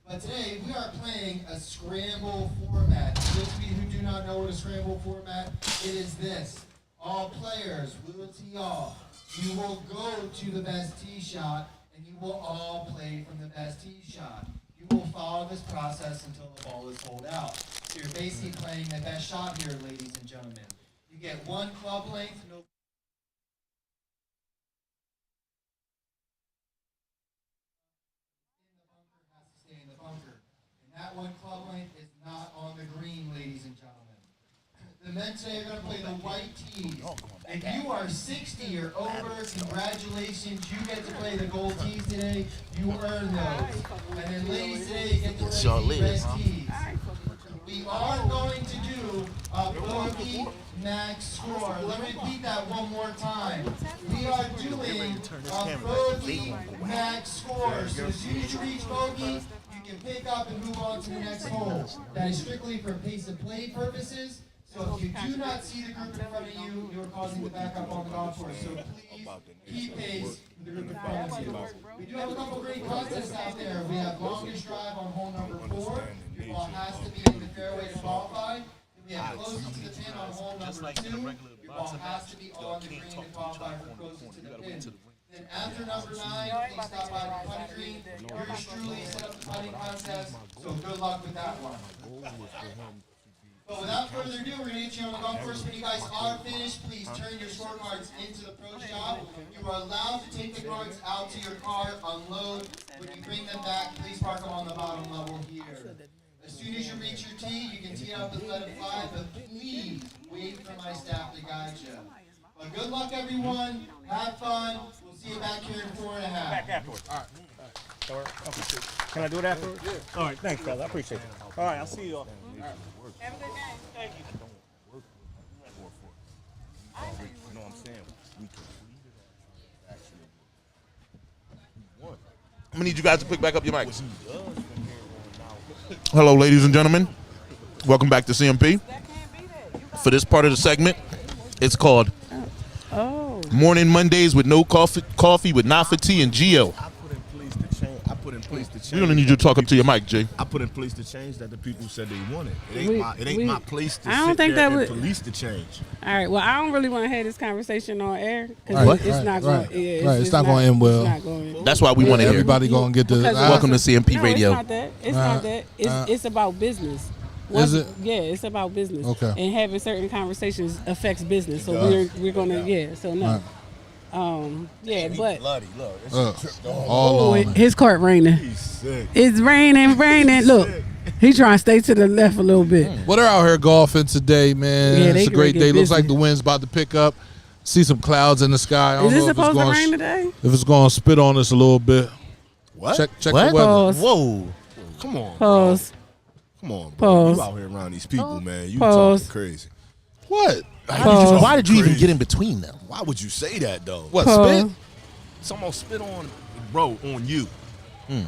But today, we are playing a scramble format. For those of you who do not know what a scramble format, it is this. All players will tee off. You will go to the best tee shot, and you will all play from the best tee shot. You will follow this process until the ball is pulled out. So you're basically playing the best shot here, ladies and gentlemen. You get one club length, no. In the bunker has to stay in the bunker. And that one club length is not on the green, ladies and gentlemen. The men today are going to play the white tees. If you are 60 or over, congratulations, you get to play the gold tees today. You earn those. And then ladies today, you get to play the red tees. We are going to do a bogey max score. Let me repeat that one more time. We are doing a bogey max score. So as soon as you reach bogey, you can pick up and move on to the next hole. That is strictly for pace of play purposes. So if you do not see the group in front of you, you are causing the backup on the golf course. So please keep pace with the group in front of you. We do have a couple great contests out there. We have longest drive on hole number 4. Your ball has to be in the fairway to qualify. We have closest to the pin on hole number 2. Your ball has to be on the green to qualify for closest to the pin. Then after number 9, please stop by the putting green. Yours truly set up the putting contest. So good luck with that one. But without further ado, we're going to get you on the golf course. When you guys are finished, please turn your scorecards into the pro shop. You are allowed to take the cards out to your car, unload. When you bring them back, please park them on the bottom level here. As soon as you reach your tee, you can tee up and let it fly, but please wait for my staff to guide you. But good luck, everyone. Have fun. We'll see you back here in 4.5. Back afterwards. All right. Can I do it afterwards? Yeah. All right, thanks, brother. I appreciate it. All right, I'll see you all. Have a good game. Thank you. You know what I'm saying? We I'm gonna need you guys to pick back up your mics. Hello, ladies and gentlemen. Welcome back to CMP. For this part of the segment, it's called Morning Mondays with No Coffee with Nafati and Gio. I put in place the change. We're gonna need you to talk up to your mic, Jay. I put in place the change that the people said they wanted. It ain't my place to I don't sit think there that and would police the change. All right. Well, I don't really want to have this conversation on air because it's not going. It's not going to end well. It's not going. That's why we want to hear. Everybody going to get the. Welcome to CMP Radio. It's not that. It's not that. It's about business. Is it? Yeah, it's about business. Okay. And having certain conversations affects business. So we're gonna So no. Yeah, but all on his court raining. He's sick. It's raining. Look, he trying to stay to the left a little bit. Well, they're out here golfing today, man. Yeah, It's a great day. busy. Looks like the wind's about to pick up. See some clouds in the sky. I don't Is it know if it's supposed to gonna rain today? If it's going to spit on us a little bit. What? Check What? the weather. Pause. Whoa. Come on. Pause. Come on, bro. Pause. You out here around these people, man. You Pause. talking crazy. What? Why did you even get in between them? Why would you say that, though? What, Pause. spit? Someone spit on, bro, on you.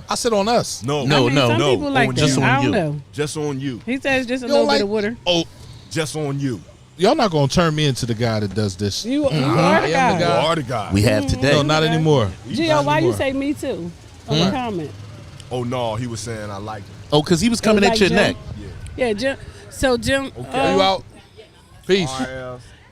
I said on us. No, I mean, some people like on that. just I on don't you. know. Just on you. He says just a You little don't bit of water. Oh, just on you. Y'all not gonna turn me into the guy that does this. You are the I am the guy. You guy. are the guy. We have today. No, not anymore. Gio, why you anymore. say me too on the comment? Oh, no, he was saying I like it. Oh, because he was coming Like at your Jim? neck. Yeah, Jim. So Jim, Okay. You out? Peace.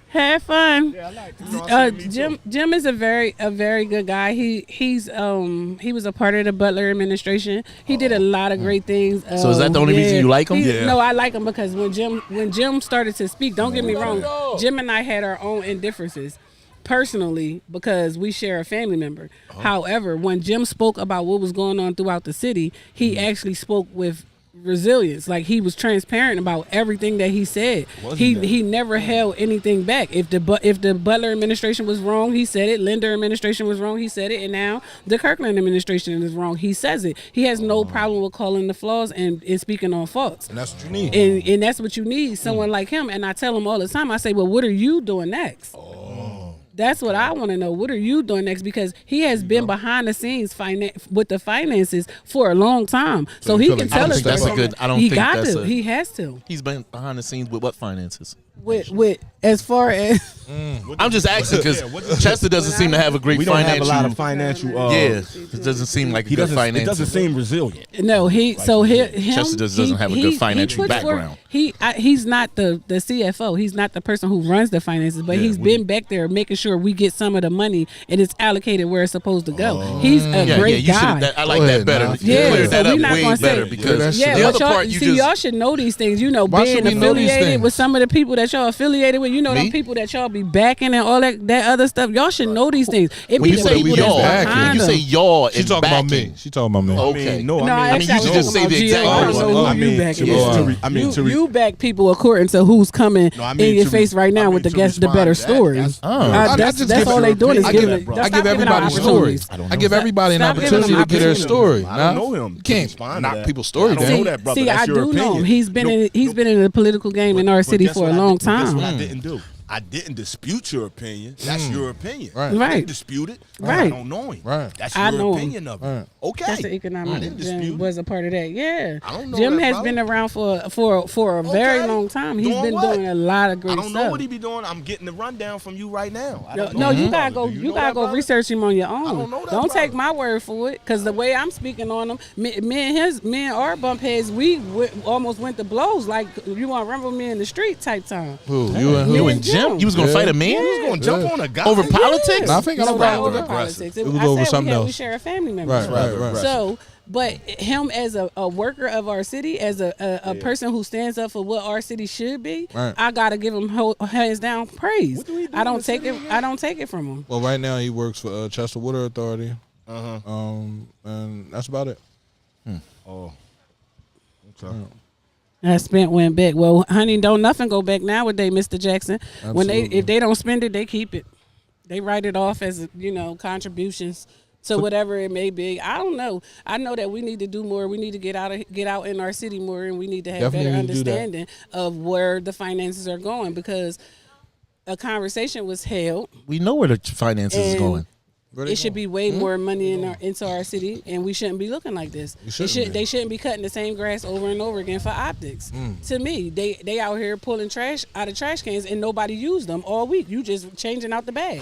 have fun. Yeah, I like it. You know, I said me too. Jim is a very good guy. He was a part of the Butler administration. He did a lot of great things. So is that the only reason you like him? Yeah. No, I like him because when Jim started to speak, don't get me wrong, Jim and I had our own indifferences personally because we share a family member. However, when Jim spoke about what was going on throughout the city, he actually spoke with resilience. Like, he was transparent about everything that he said. He never held anything back. If the Butler administration was wrong, he said it. Linder administration was wrong, he said it. And now the Kirkland administration is wrong, he says it. He has no problem with calling the flaws and speaking on faults. And that's what you need. And that's what you need, someone like him. And I tell him all the time, I say, well, what are you doing next? That's what I want to know. What are you doing next? Because he has been behind the scenes with the finances for a long time. So he can tell us. that's a good. I don't he think got that's to. a. He has to. He's been behind the scenes with what finances? With as far as I'm just asking because Chester doesn't seem to have a great We don't financial. have a lot of financial. Yeah, it doesn't seem like a good It finance. doesn't seem resilient. no, him. Chester just doesn't have a good financial puts forth- background. He's not the CFO. He's not the person who runs the finances, but he's been back there making sure we get some of the money and it's allocated where it's supposed to go. He's a great guy. I like Go that ahead, better. now. You Yeah, cleared so that we up not way gonna say- better because Yeah, the but other y'all, part you see, just. y'all should know these things. You know, Why being should we know these affiliated with things? some of the people that y'all affiliated with. You know, Me? them people that y'all be backing and all that other stuff. Y'all should know these things. It When be you the say people y'all, that's when behind you them. say y'all, She and talking about backing. me. She talking about me. Okay. No, No, I mean, you should just say the exact I don't words. know who you backing. I mean, You back people according to who's coming No, I mean, in your to face right now I mean, with the to guest, the respond better to that, stories. That's all they doing is I giving. give, Stop I give giving out everybody a story. opportunities. I give everybody an Stop giving them opportunity to get their opportunities. story. I don't Now, know him. you can't Respond to knock that. people's story I don't down. know that, brother. See, That's I your do know opinion. him. He's been in the political game in our city guess for what a I long did- but guess time. what I didn't do? I didn't dispute your opinion. That's your opinion. Right. I Right. didn't dispute it. Right. I don't know him. Right. That's I your know him. opinion of it. Right. Okay. That's the I economic. didn't Jim dispute was a part of that. Yeah, I don't know Jim that, has brother. been around for a very Okay. long time. He's Doing been what? doing a lot of great I don't know stuff. what he be doing. I'm getting the rundown from you right now. I No, don't no, know you that, gotta brother. go. Do You know gotta that, go brother? research him on your own. don't know that, Don't take brother. my word for it, because the way I'm speaking on him, me and our bump heads, we almost went to blows. Like, you want to remember me in the street type time. Who? You and Me who? and Jim. You was gonna Yeah. fight a man? You was going to jump on a guy Over politics? Nah, I think I No, don't not know over that. politics. It was I over said something we else. share a family member. Right. So, but him as a worker of our city, as a person who stands up for what our city should be, Right. I gotta give him hands down praise. What do he do I in don't the take city it. again? I don't take it from him. Well, right now he works for Chester Water Authority. And that's about it. Oh. Okay. That spent went back. Well, honey, don't nothing go back nowadays, Mr. Jackson. When Absolutely. if they don't spend it, they keep it. They write it off as contributions to whatever it may be. I don't know. I know that we need to do more. We need to get out in our city more, and we need to have Definitely better need to do that. understanding of where the finances are going, because a conversation was held. We know where the finances is And going. It should be way more money into our city, and we shouldn't be looking like this. They shouldn't be cutting the same grass over and over again for optics. To me, they out here pulling trash out of trash cans and nobody used them all week. You just changing out the bag.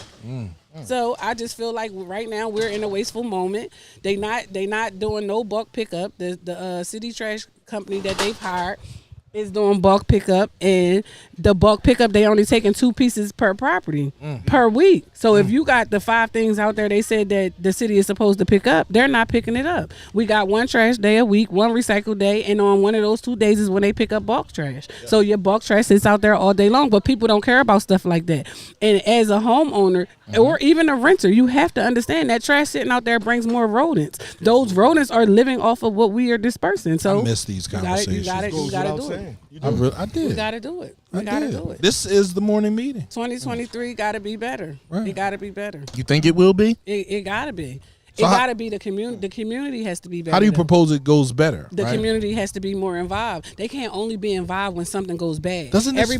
So I just feel like right now we're in a wasteful moment. They not doing no bulk pickup. The city trash company that they've hired is doing bulk pickup, and the bulk pickup, they only taking 2 pieces per property per week. So if you got the 5 things out there they said that the city is supposed to pick up, they're not picking it up. We got 1 trash day a week, 1 recycle day, and on one of those 2 days is when they pick up bulk trash. So your bulk trash sits out there all day long, but people don't care about stuff like that. And as a homeowner or even a renter, you have to understand that trash sitting out there brings more rodents. Those rodents are living off of what we are dispersing. So I miss these conversations. You got to do it. I did. We got to do it. We got to do it. This is the morning meeting. 2023 got to be better. Right. It got to be better. You think it will be? It got to be. It got to be the community. The community has to be better. How do you though. propose it goes better? The right? community has to be more involved. They can't only be involved when something goes bad. Doesn't this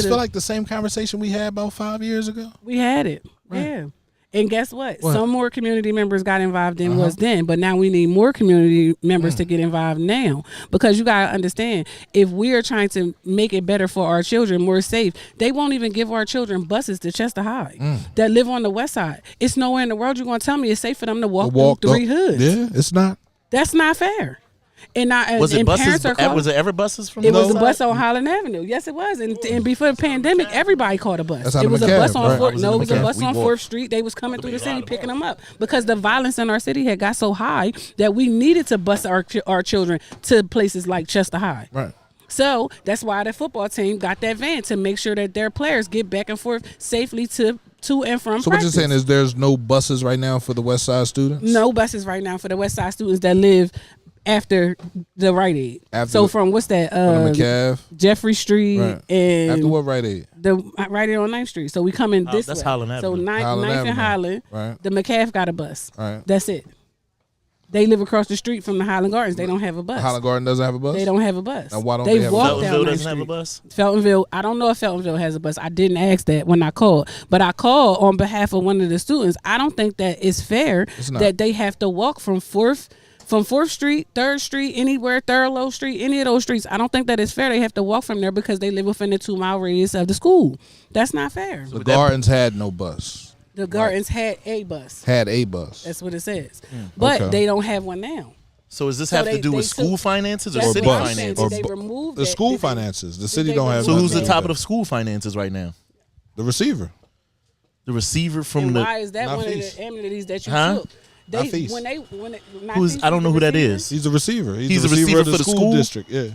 feel like the same conversation we had about 5 years ago? We had it. Right. Yeah. And guess what? What? Some more community members got involved than was then, but now we need more community members to get involved now. Because you gotta understand, if we are trying to make it better for our children, more safe, they won't even give our children buses to Chester High that live on the west side. It's nowhere in the world you're gonna tell me it's safe for them to walk through 3 hoods. Yeah, it's not. That's not fair. And Was it buses? parents are calling, Was it ever buses from? it the was a side? bus on Highland Avenue. Yes, it was. And before the pandemic, everybody caught a bus. That's out It of was a McCabe, bus on right. Fourth. I was No, in it was a McCabe. bus We on walked. 4th Street. They was coming through the city picking them up because the violence in our city had got so high that we needed to bus our children to places like Chester High. Right. So that's why the football team got that van to make sure that their players get back and forth safely to and from So what practice. you're saying is there's no buses right now for the West Side students? No buses right now for the West Side students that live after the Rite Aid. So from what's that? From the McCabe? Jeffrey Street Right. and After what Rite Aid? the Rite Aid on 9th Street. So we come in this that's way. Highland So Avenue. 9th Highland and Avenue. Highland. Right. The McCabe got a bus. Right. That's it. They live across the street from the Highland Gardens. They don't have a bus. Highland Garden doesn't have a bus? They don't have a bus. And why don't they have a walk bus? down Feltonville 9th doesn't have a Street. bus? Feltonville, I don't know if Feltonville has a bus. I didn't ask that when I called, but I called on behalf of one of the students. I don't think that it's fair not. that they have to walk from 4th Street, 3rd Street, anywhere, Thurlow Street, any of those streets. I don't think that it's fair. They have to walk from there because they live within the 2-mile radius of the school. That's not fair. The Gardens had no bus. The Gardens had a bus. Had a bus. That's what it says. But Okay. they don't have one now. So does this So have they- to do they with school took- finances or That's city what I'm saying. finances? Did they remove The that? school Did they- finances. The city they don't have So remove who's the that? top of the school finances right now? The receiver. The receiver from And the. why is that one of Nafis. the amenities that you Huh? took? They Nafis. when Who's I don't know who that is. He's a receiver. He's a receiver of the for the school? district. Yeah.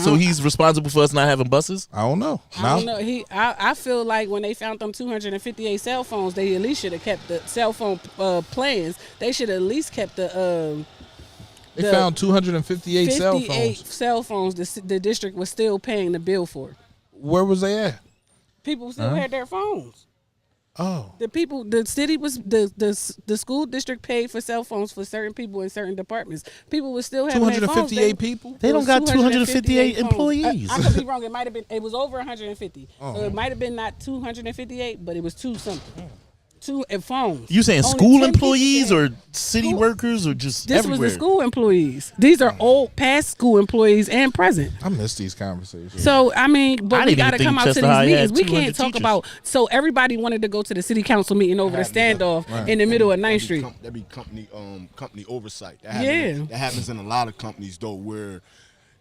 So he's responsible for us not having buses. I don't know. I don't know. I feel like when they found them 258 cell phones, they at least should have kept the cell phone plans. They should have at least kept the. They found 258 cell 58 phones. cell phones the district was still paying the bill for. Where was they at? People still had their phones. Oh. The city was the school district paid for cell phones for certain people in certain departments. People were still having their phones. 258 people? They It don't was got 258 phones. employees. I could be wrong. It might have been. It was over 150. So it might have been not 258, but it was 2 something. 2 phones. You saying Only school 10 people employees had- or city workers or just This everywhere? was the school employees. These are old past school employees and present. I miss these conversations. So I mean, but I we didn't got to even come think out to Chester these High had meetings. We 200 can't talk teachers. about. So everybody wanted to go to the city council meeting over the standoff in the middle of 9th Street. That be company oversight. That Yeah. happens in a lot of companies though, where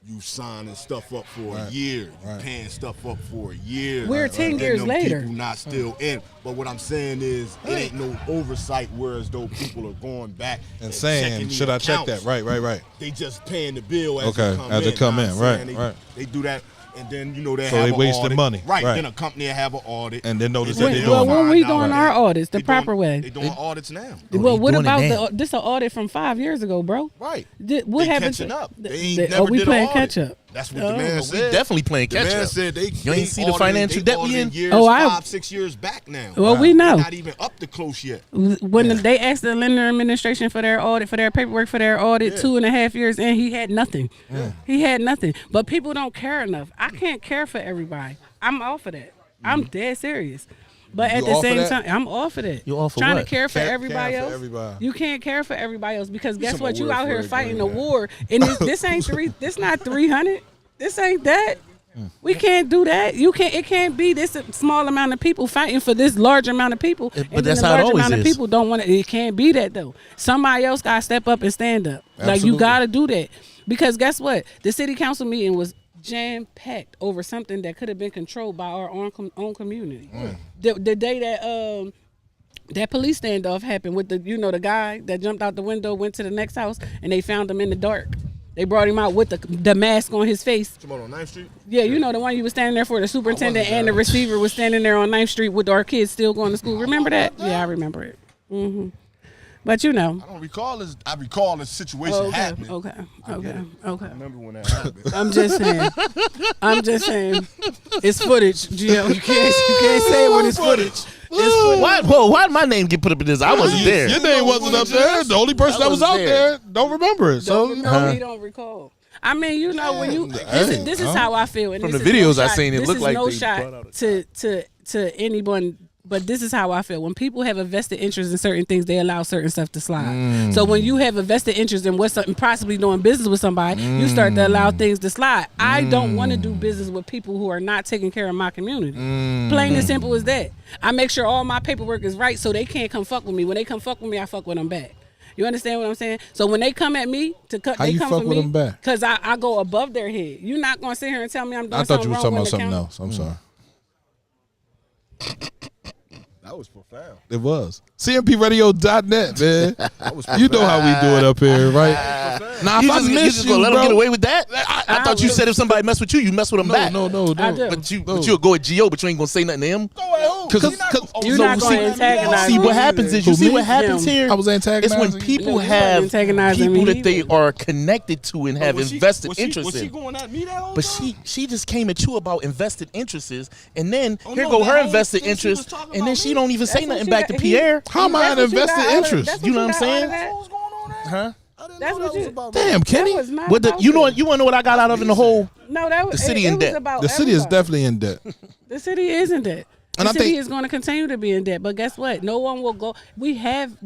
you signing stuff up for a year, you paying stuff up for a year. We're 10 and years them later. People not still in. But what I'm saying is, it ain't no oversight. Whereas though people are going back and checking saying, the should I check accounts. that? Right. They just paying the bill as Okay, it come as in. it come Know in. what I'm Right, saying? right. They do that, and then they So have they an wasting audit. money. Right. Right. Then a company have an audit, And then notice that they Well, doing when we find doing out our that audits the they proper doing- way. They doing audits now. Well, what doing it about now. this? An audit from 5 years ago, bro. Right. What They happened? catching up. They ain't They- never we did playing an audit. catch up. That's what the man We said. definitely playing The catch man up. said they You ain't see the financial debt we in? Years, Oh, I- 5-6 years back now. Well, we know. They're not even up to close yet. When they asked the lender administration for their audit, for their paperwork for their audit, 2.5 years in, he had nothing. He had nothing. But people don't care enough. I can't care for everybody. I'm off of that. I'm dead serious. But at You the off of same that? time, I'm off of that. You off of Trying what? to care for everybody Caring else. for everybody. You can't care for everybody else because guess Some what? You word out for here it, fighting go a ahead. war, and this ain't this not 300. This ain't that. We can't do that. You can't. It can't be this small amount of people fighting for this large amount of people. But and that's then how the it large always amount of is. people don't want it. It can't be that though. Somebody else got to step up and stand up. Like you Absolutely. got to do that because guess what? The city council meeting was jam packed over something that could have been controlled by our own community. The day that that police standoff happened with the guy that jumped out the window, went to the next house, and they found him in the dark. They brought him out with the mask on his face. Tomorrow on 9th Street? Yeah, you know the one you was standing there for. The superintendent and the receiver was standing there on 9th Street with our kids still going to school. Remember that? Yeah, I remember it. But you know. I don't recall this. I recall this situation happening. Okay. I remember when that happened. I'm just saying. It's footage, Gio. You can't say it when it's footage. Why did my name get put up in this? I wasn't there. Your name wasn't up there. The only person that was out there don't remember it. So he don't recall. I mean, you know, when you this is how I feel. And From this the is videos no I shot- seen, it this looked is like no they shot brought out to anyone. But this is how I feel. When people have a vested interest in certain things, they allow certain stuff to slide. So when you have a vested interest in what's something possibly doing business with somebody, you start to allow things to slide. I don't want to do business with people who are not taking care of my community. Plain and simple as that. I make sure all my paperwork is right so they can't come fuck with me. When they come fuck with me, I fuck with them back. You understand what I'm saying? So when they come at me to cut, How they you come fuck for with me them back? because I go above their head. You're not gonna sit here and tell me I'm doing I thought something you were wrong talking about when the something county- else. I'm sorry. That was profound. It was. CMPRadio.net, man. You know how we do it up here, right? Now, if You I just, miss just you, gonna let bro, them get away with that? I thought you said if somebody mess with you, you mess with them back. No. I do. But you'll go at GO, but you ain't gonna say nothing to him. Because You're not gonna antagonize see me what happens is you Who, see me? what happens Him. here. I was antagonizing It's when you? people No, you weren't have antagonizing people me that they either. are connected to and have invested was interest she in. going at me that whole But time? she just came at you about invested interests, and then Oh, here no, go that her whole invested thing she was interest, talking and then about she me. don't even say That's nothing what back you to got- Pierre. How am I an That's what you invested got out of- interest? that's You know you what I'm got out saying? of that. What was going on there? Huh? I didn't That's know what that was you- about Damn, That Kenny. was not What the, about you know? you. You want to know what I got out of in the whole? No, that was The city it in was debt. about The city is everybody. definitely in debt. The city is in debt. And The I city think- is going to continue to be in debt. But guess what? No one will go. We have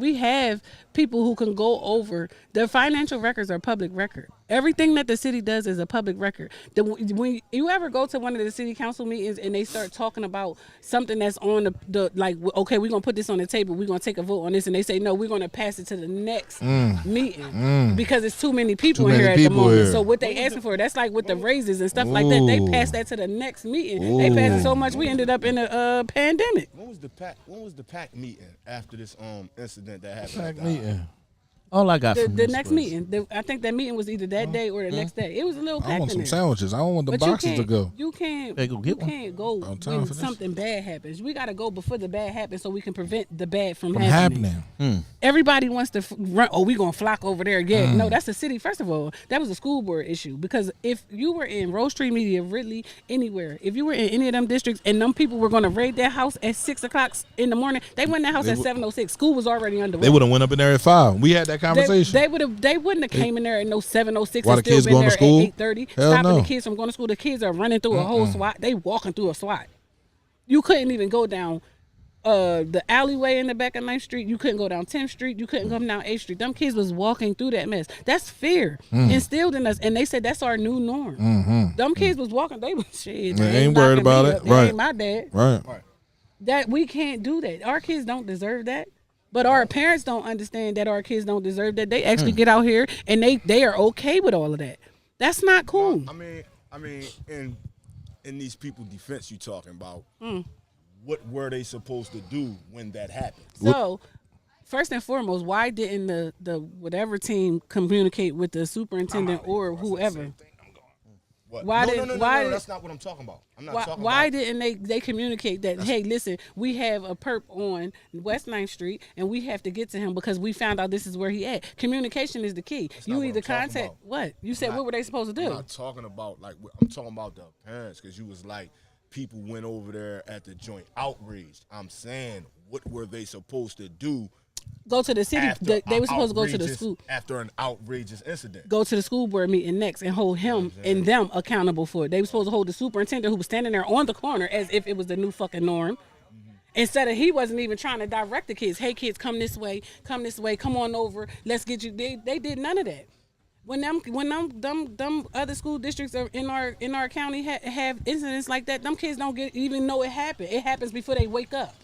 people who can go over. Their financial records are public record. Everything that the city does is a public record. When you ever go to one of the city council meetings and they start talking about something that's on the like, okay, we're gonna put this on the table. We're gonna take a vote on this, and they say no, we're gonna pass it to the next meeting because it's too many people Too in many here at the people moment. here. So what they asking for? That's like with the raises and stuff like that. They Ooh. pass that to the next meeting. They pass it so much we ended up in a pandemic. When was the pack meeting after this incident that happened? Pack meeting. All I got The from this next was- meeting, I think that meeting was either that day or the next day. It was a little I packed want in some there. sandwiches. I don't want the But boxes to go. You can't. Hey, go get you one. can't go time when for this. something bad happens. We gotta go before the bad happens so we can prevent the bad from From happening. happening. Everybody wants to run. Oh, we gonna flock over there. Yeah, Mm. no, that's the city. First of all, that was a school board issue because if you were in Rose Street Media, Ridley, anywhere, if you were in any of them districts and them people were gonna raid their house at 6 o'clock in the morning, they went in their house at 7:06. School was already underway. They would have went up in there at 5. We had that conversation. They wouldn't have came in there at no 7:06 Why and the still kids been going to there school? at 8:30, Hell stopping no. the kids from going to school. The kids are running through a whole SWAT. They walking through a SWAT. You couldn't even go down the alleyway in the back of 9th Street. You couldn't go down 10th Street. You couldn't come down 8th Street. Them kids was walking through that mess. That's fear instilled in us, and they said that's our new norm. Them kids was walking. They was shit. They ain't worried about it. They Right. ain't my dad. Right. That we can't do that. Our kids don't deserve that. But our parents don't understand that our kids don't deserve that. They actually get out here and they are okay with all of that. That's not cool. I mean, in these people's defense, you talking about what were they supposed to do when that happened? So, first and foremost, why didn't the whatever team communicate with the superintendent or whoever? What? Why no, didn't- no, no, why no, did- that's not what I'm talking about. I'm not Why, talking why about. didn't they communicate that, hey, listen, we have a perp on West 9th Street and we have to get to him because we found out this is where he at. Communication is the key. not You what either I'm talking contact about. what? You said what were they supposed to I'm do? not talking about I'm talking about the parents because you was like people went over there at the joint outraged. I'm saying what were they supposed to do? Go to the city. After They were supposed to go to the outrageous- school. after an outrageous incident. Go to the school board meeting next and hold him and them accountable for it. They were supposed to hold the superintendent who was standing there on the corner as if it was the new fucking norm. Instead of he wasn't even trying to direct the kids. Hey kids, come this way, come on over. Let's get you. They did none of that. When them other school districts are in our county have incidents like that, them kids don't even know it happened. It happens before they wake up.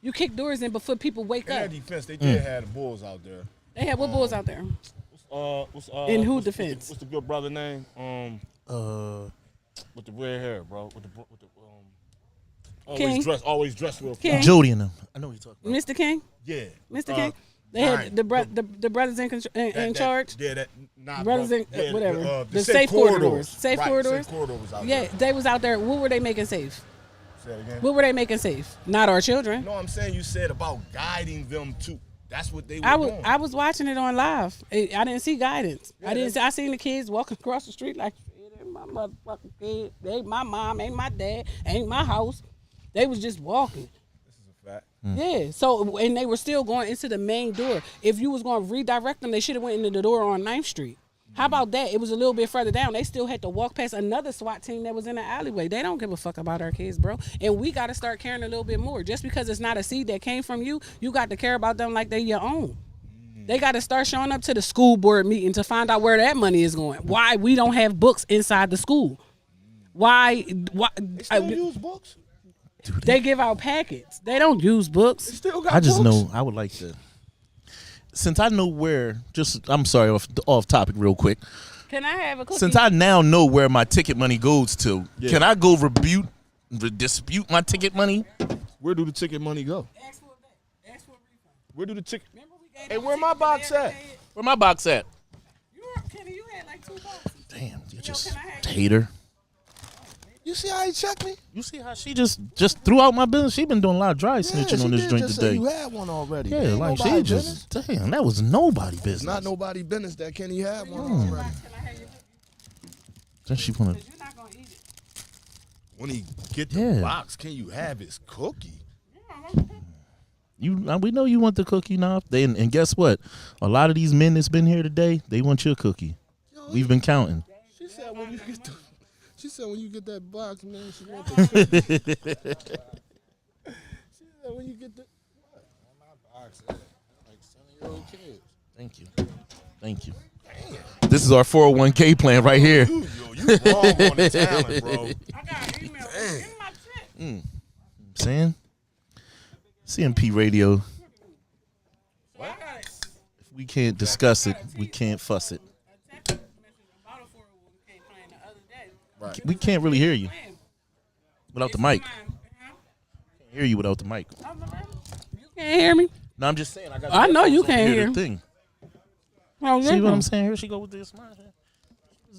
You kick doors in before people wake In up. their defense, they did have the Bulls out there. They had what boys out there? In who defense? What's the good brother name? With the red hair, bro. With the King? always dressed real King? Jody and them. I know what you're talking about. Mr. King? Yeah. Mr. King? They had the brothers in charge. Yeah, that not Brothers in yeah, whatever. the safe corridors. Safe corridors was out Yeah, there. they was out there. What were they making safe? Say it again. What were they making safe? Not our children. No, I'm saying you said about guiding them to. That's what they were doing. I was watching it on live. I didn't see guidance. I seen the kids walking across the street like, it ain't my motherfucking kid. They ain't my mom. Ain't my dad. Ain't my house. They was just walking. This is a fact. Yeah. So and they were still going into the main door. If you was going to redirect them, they should have went into the door on 9th Street. How about that? It was a little bit further down. They still had to walk past another SWAT team that was in the alleyway. They don't give a fuck about our kids, bro. And we got to start caring a little bit more. Just because it's not a seed that came from you, you got to care about them like they your own. They got to start showing up to the school board meeting to find out where that money is going. Why we don't have books inside the school. Why They still use books? they give out packets. They don't use books. They still got I just books? know I would like to. Since I know where, I'm sorry, off topic real quick. Can I have a cookie? Since I now know where my ticket money goes to, can I go dispute my ticket money? Where do the ticket money go? Where do the ticket? Hey, where my box at? Where my box at? Kenny, you had like 2 boxes. Damn, you just hater. You see how he checked me? You see how she just threw out my business? She been doing a lot of dry snitching on this joint just today. Say you had one already. Yeah, Ain't like nobody she just damn, that was nobody business. It's not nobody business that Kenny had one already. Then she wanna. When he get the box, can you have his cookie? We know you want the cookie now. And guess what? A lot of these men that's been here today, they want your cookie. We've been counting. She said when you get that box, man, she want the cookie. She said when you get the my box, like 7-year-old kids. Thank you. Damn. This is our 401k plan right here. You wrong on the talent, bro. I got an email. Give me my check. Saying CMP radio. If we can't discuss it, we can't fuss it. We can't really hear you without the mic. Can't hear you without the mic. You can't hear me? No, I'm just saying. I know you can't hear. The thing. Oh, See what I'm saying? Here she go with this.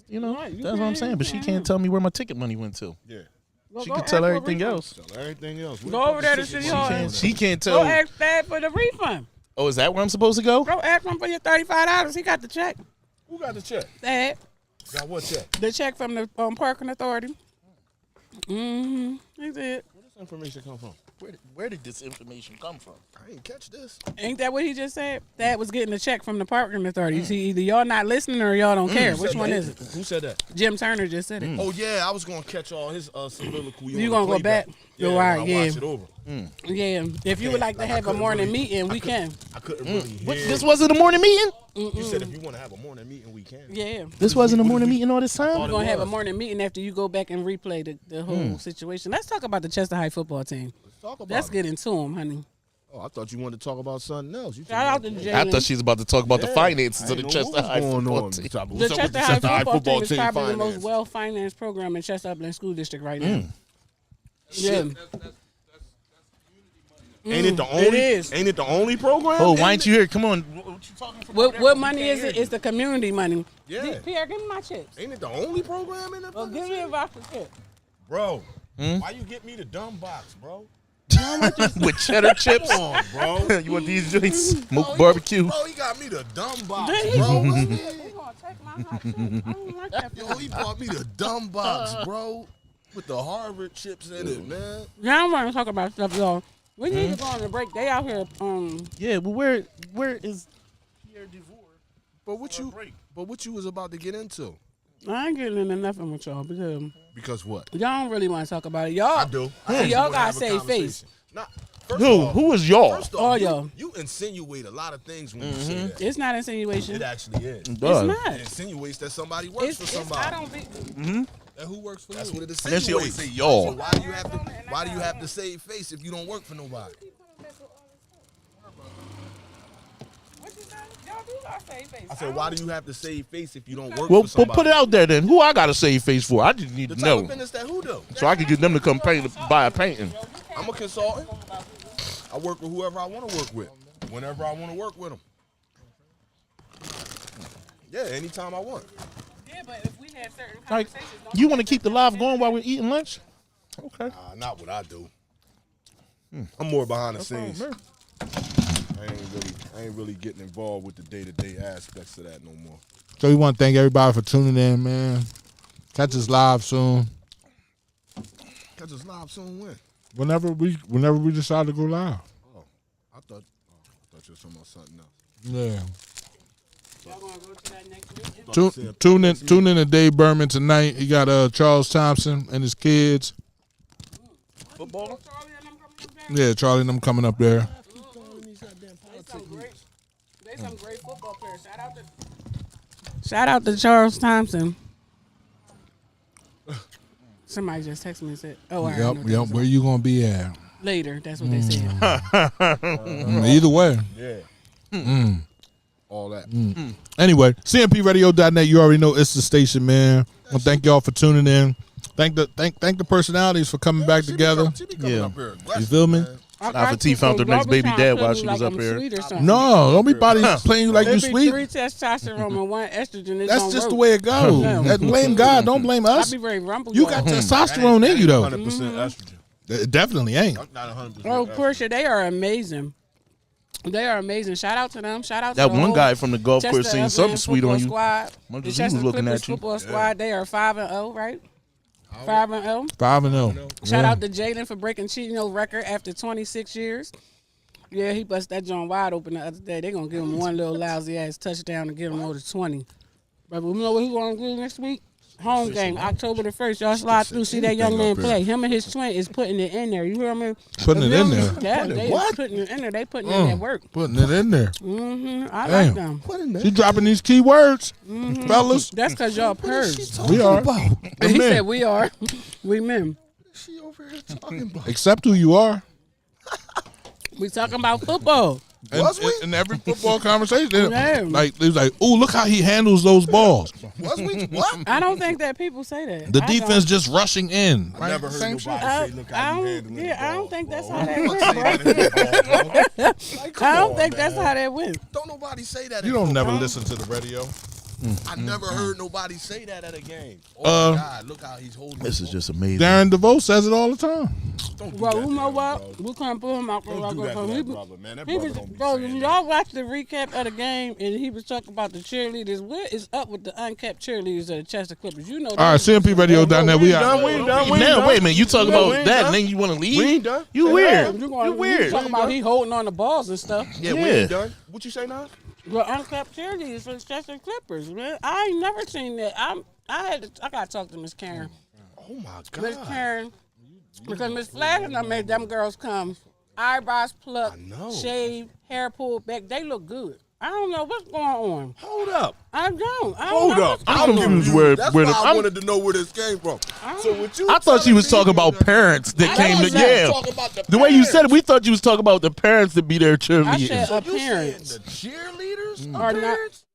You know, that's what I'm saying. But she can't tell me where my ticket money went to. Yeah. She can tell everything else. Tell everything else. Go over there to City Hall. She can't tell. Go ask Dad for the refund. Oh, is that where I'm supposed to go? Go ask him for your $35. He got the check. Who got the check? Dad. Got what check? The check from the parking authority. Mm-hmm. He did. Where this information come from? Where did this information come from? I ain't catch this. Ain't that what he just said? Dad was getting a check from the parking authority. See, either y'all not listening or y'all don't care. Which one is it? Who said that? Jim Turner just said it. Oh yeah, I was gonna catch all his soliloquy. You gonna go back? Yeah, All right, I'll yeah. watch it over. Yeah. If you would like to have a morning meeting, we can. I couldn't really hear. This wasn't a morning meeting? You said if you want to have a morning meeting, we can. Yeah. This wasn't a morning meeting all this time? We're going to have a morning meeting after you go back and replay the whole situation. Let's talk about the Chester High football team. Let's get into them, honey. Oh, I thought you wanted to talk about something else. Shout out to Jalen. I thought she was about to talk about the finances of the Chester High football team. The Chester High football team is probably the most well-financed program in Chester Upland School District right now. Yeah. Ain't it the only? It is. Ain't it the only program? Oh, why ain't you here? Come on. What you talking about? What money is it? It's the community money. Yeah. Pierre, give me my chips. Ain't it the only program in the? Well, give me a box of chips. Bro, why you get me the dumb box, bro? With cheddar chips? Come on, bro. You want these joints? Smoked barbecue? Bro, he got me the dumb box, He bro. gonna take my hot chips. I don't like that. Yo, he bought me the dumb box, bro, with the Harvard chips in it, man. Now I want to talk about stuff, y'all. We need to go on a break. They out here. Yeah, well, where is Pierre DeVore? But what you was about to get into? I ain't getting into nothing with y'all Because what? y'all don't really want to talk about it. Y'all, I do. See, y'all gotta save face. Who is y'all? First All off, y'all. you insinuate a lot of things when you say that. It's not insinuation. It actually is. It's not. It insinuates that somebody works for somebody. I don't be. And who works for you? That's what it And insinuates. then she always say y'all. So why do you have to save face if you don't work for nobody? I said, why do you have to save face if you don't work Well, for somebody? put it out there then. Who I got to save face for? I just need The to type know. of business that who do? So I can get them to come buy a painting. I'm a consultant. I work with whoever I want to work with, whenever I want to work with them. Yeah, anytime I want. Yeah, but if we had certain Like, conversations, you want to keep the live going while we're eating lunch? Okay. Not what I do. I'm more behind the scenes. man. I ain't really getting involved with the day-to-day aspects of that no more. So we want to thank everybody for tuning in, man. Catch us live soon. Catch us live soon when? Whenever we decide to go live. Oh, I thought you were talking about something else. Yeah. Y'all gonna go to that next week? Tune in to Dave Berman tonight. He got Charles Thompson and his kids. Footballer? Yeah, Charlie and them coming up there. They some great football players. Shout out to Charles Thompson. Somebody just texted me and said, "Oh, I know Yep. Where you gonna be at? later." That's what they said. Either way. Yeah. All that. Anyway, CMPRadio.net. You already know it's the station, man. Well, thank y'all for tuning in. Thank the personalities for coming back together. Yeah. You feel me? Alpha T found her next baby dad while she was up here. No, don't be body playing you like you sweet. 3 testosterone and 1 estrogen. That's just the way it goes. Yeah. Blame God. Don't blame us. I be very rumble. You got testosterone in you though. 100% estrogen. It definitely ain't. Not 100%. Oh, Portia, they are amazing. They are amazing. Shout out to them. Shout out to That the one whole guy from the golf Chester course seen Upland something sweet on you. Squad. Much The as he was Chester looking Clippers at you. football squad. They are 5-0, right? 5-0. 5-0. Shout out to Jaden for breaking Chino's record after 26 years. Yeah, he busted that joint wide open the other day. They're going to give him one little lousy ass touchdown to get him over 20. But we know what he's going to do next week? Home game, October the 1st. Y'all slide through, see that young man play. Him and his twin is putting it in there. You hear me? Putting it in there. Yeah, they putting it in there. They putting in that work. Putting it in there. I like them. She dropping these key words, fellas. That's because y'all purrs. We are. He said we are. We men. She over here talking about. Accept who you are. We talking about football. Was we? In every football conversation, Yeah. like it was like, "Ooh, look how he handles those balls." Was we? What? I don't think that people say that. The I defense don't. just rushing in. I never heard Same nobody shit. say, "Look how you handling the I don't ball, think that's bro." how that went, bro. I don't think that's how that went. Don't nobody say that. You in don't never football. listen to the radio. I never heard nobody say that at a game. Oh my God! Look how he's holding. This is just amazing. Darren DeVoe says it all the time. Don't do Well, that, you know man, what? bro. We can't put him out. Don't do that to that brother, man. That He brother was, don't be bro, saying when that. y'all watch the recap of the game and he was talking about the cheerleaders, what is up with the uncapped cheerleaders of the Chester Clippers? You know. All right, CMPRadio.net. We done, we are. ain't done, we ain't Now, done. wait a minute. You talk We about ain't that done. and then you want to leave? We ain't done. You Say weird. You You weird. talking about he holding on the balls and stuff. Yeah, We weird. ain't done. What you say now? Well, uncapped cheerleaders for the Chester Clippers, man. I ain't never seen that. I gotta talk to Miss Karen. Oh my Miss God! Karen, because Miss Flagler made them girls come, eyebrows plucked, shaved, hair pulled back. They look good. I don't know what's going on. Hold up! I don't. Hold know up! what's I'm going on. confused where That's where why the. I I'm- wanted to know where this came from. So what you? I thought she telling was me talking is about that- parents that came to was that. yeah. Talking about The way you said it, parents. we thought you was talking about the parents to be their I cheerleaders. said So you saying appearance. the cheerleaders Or are not. parents?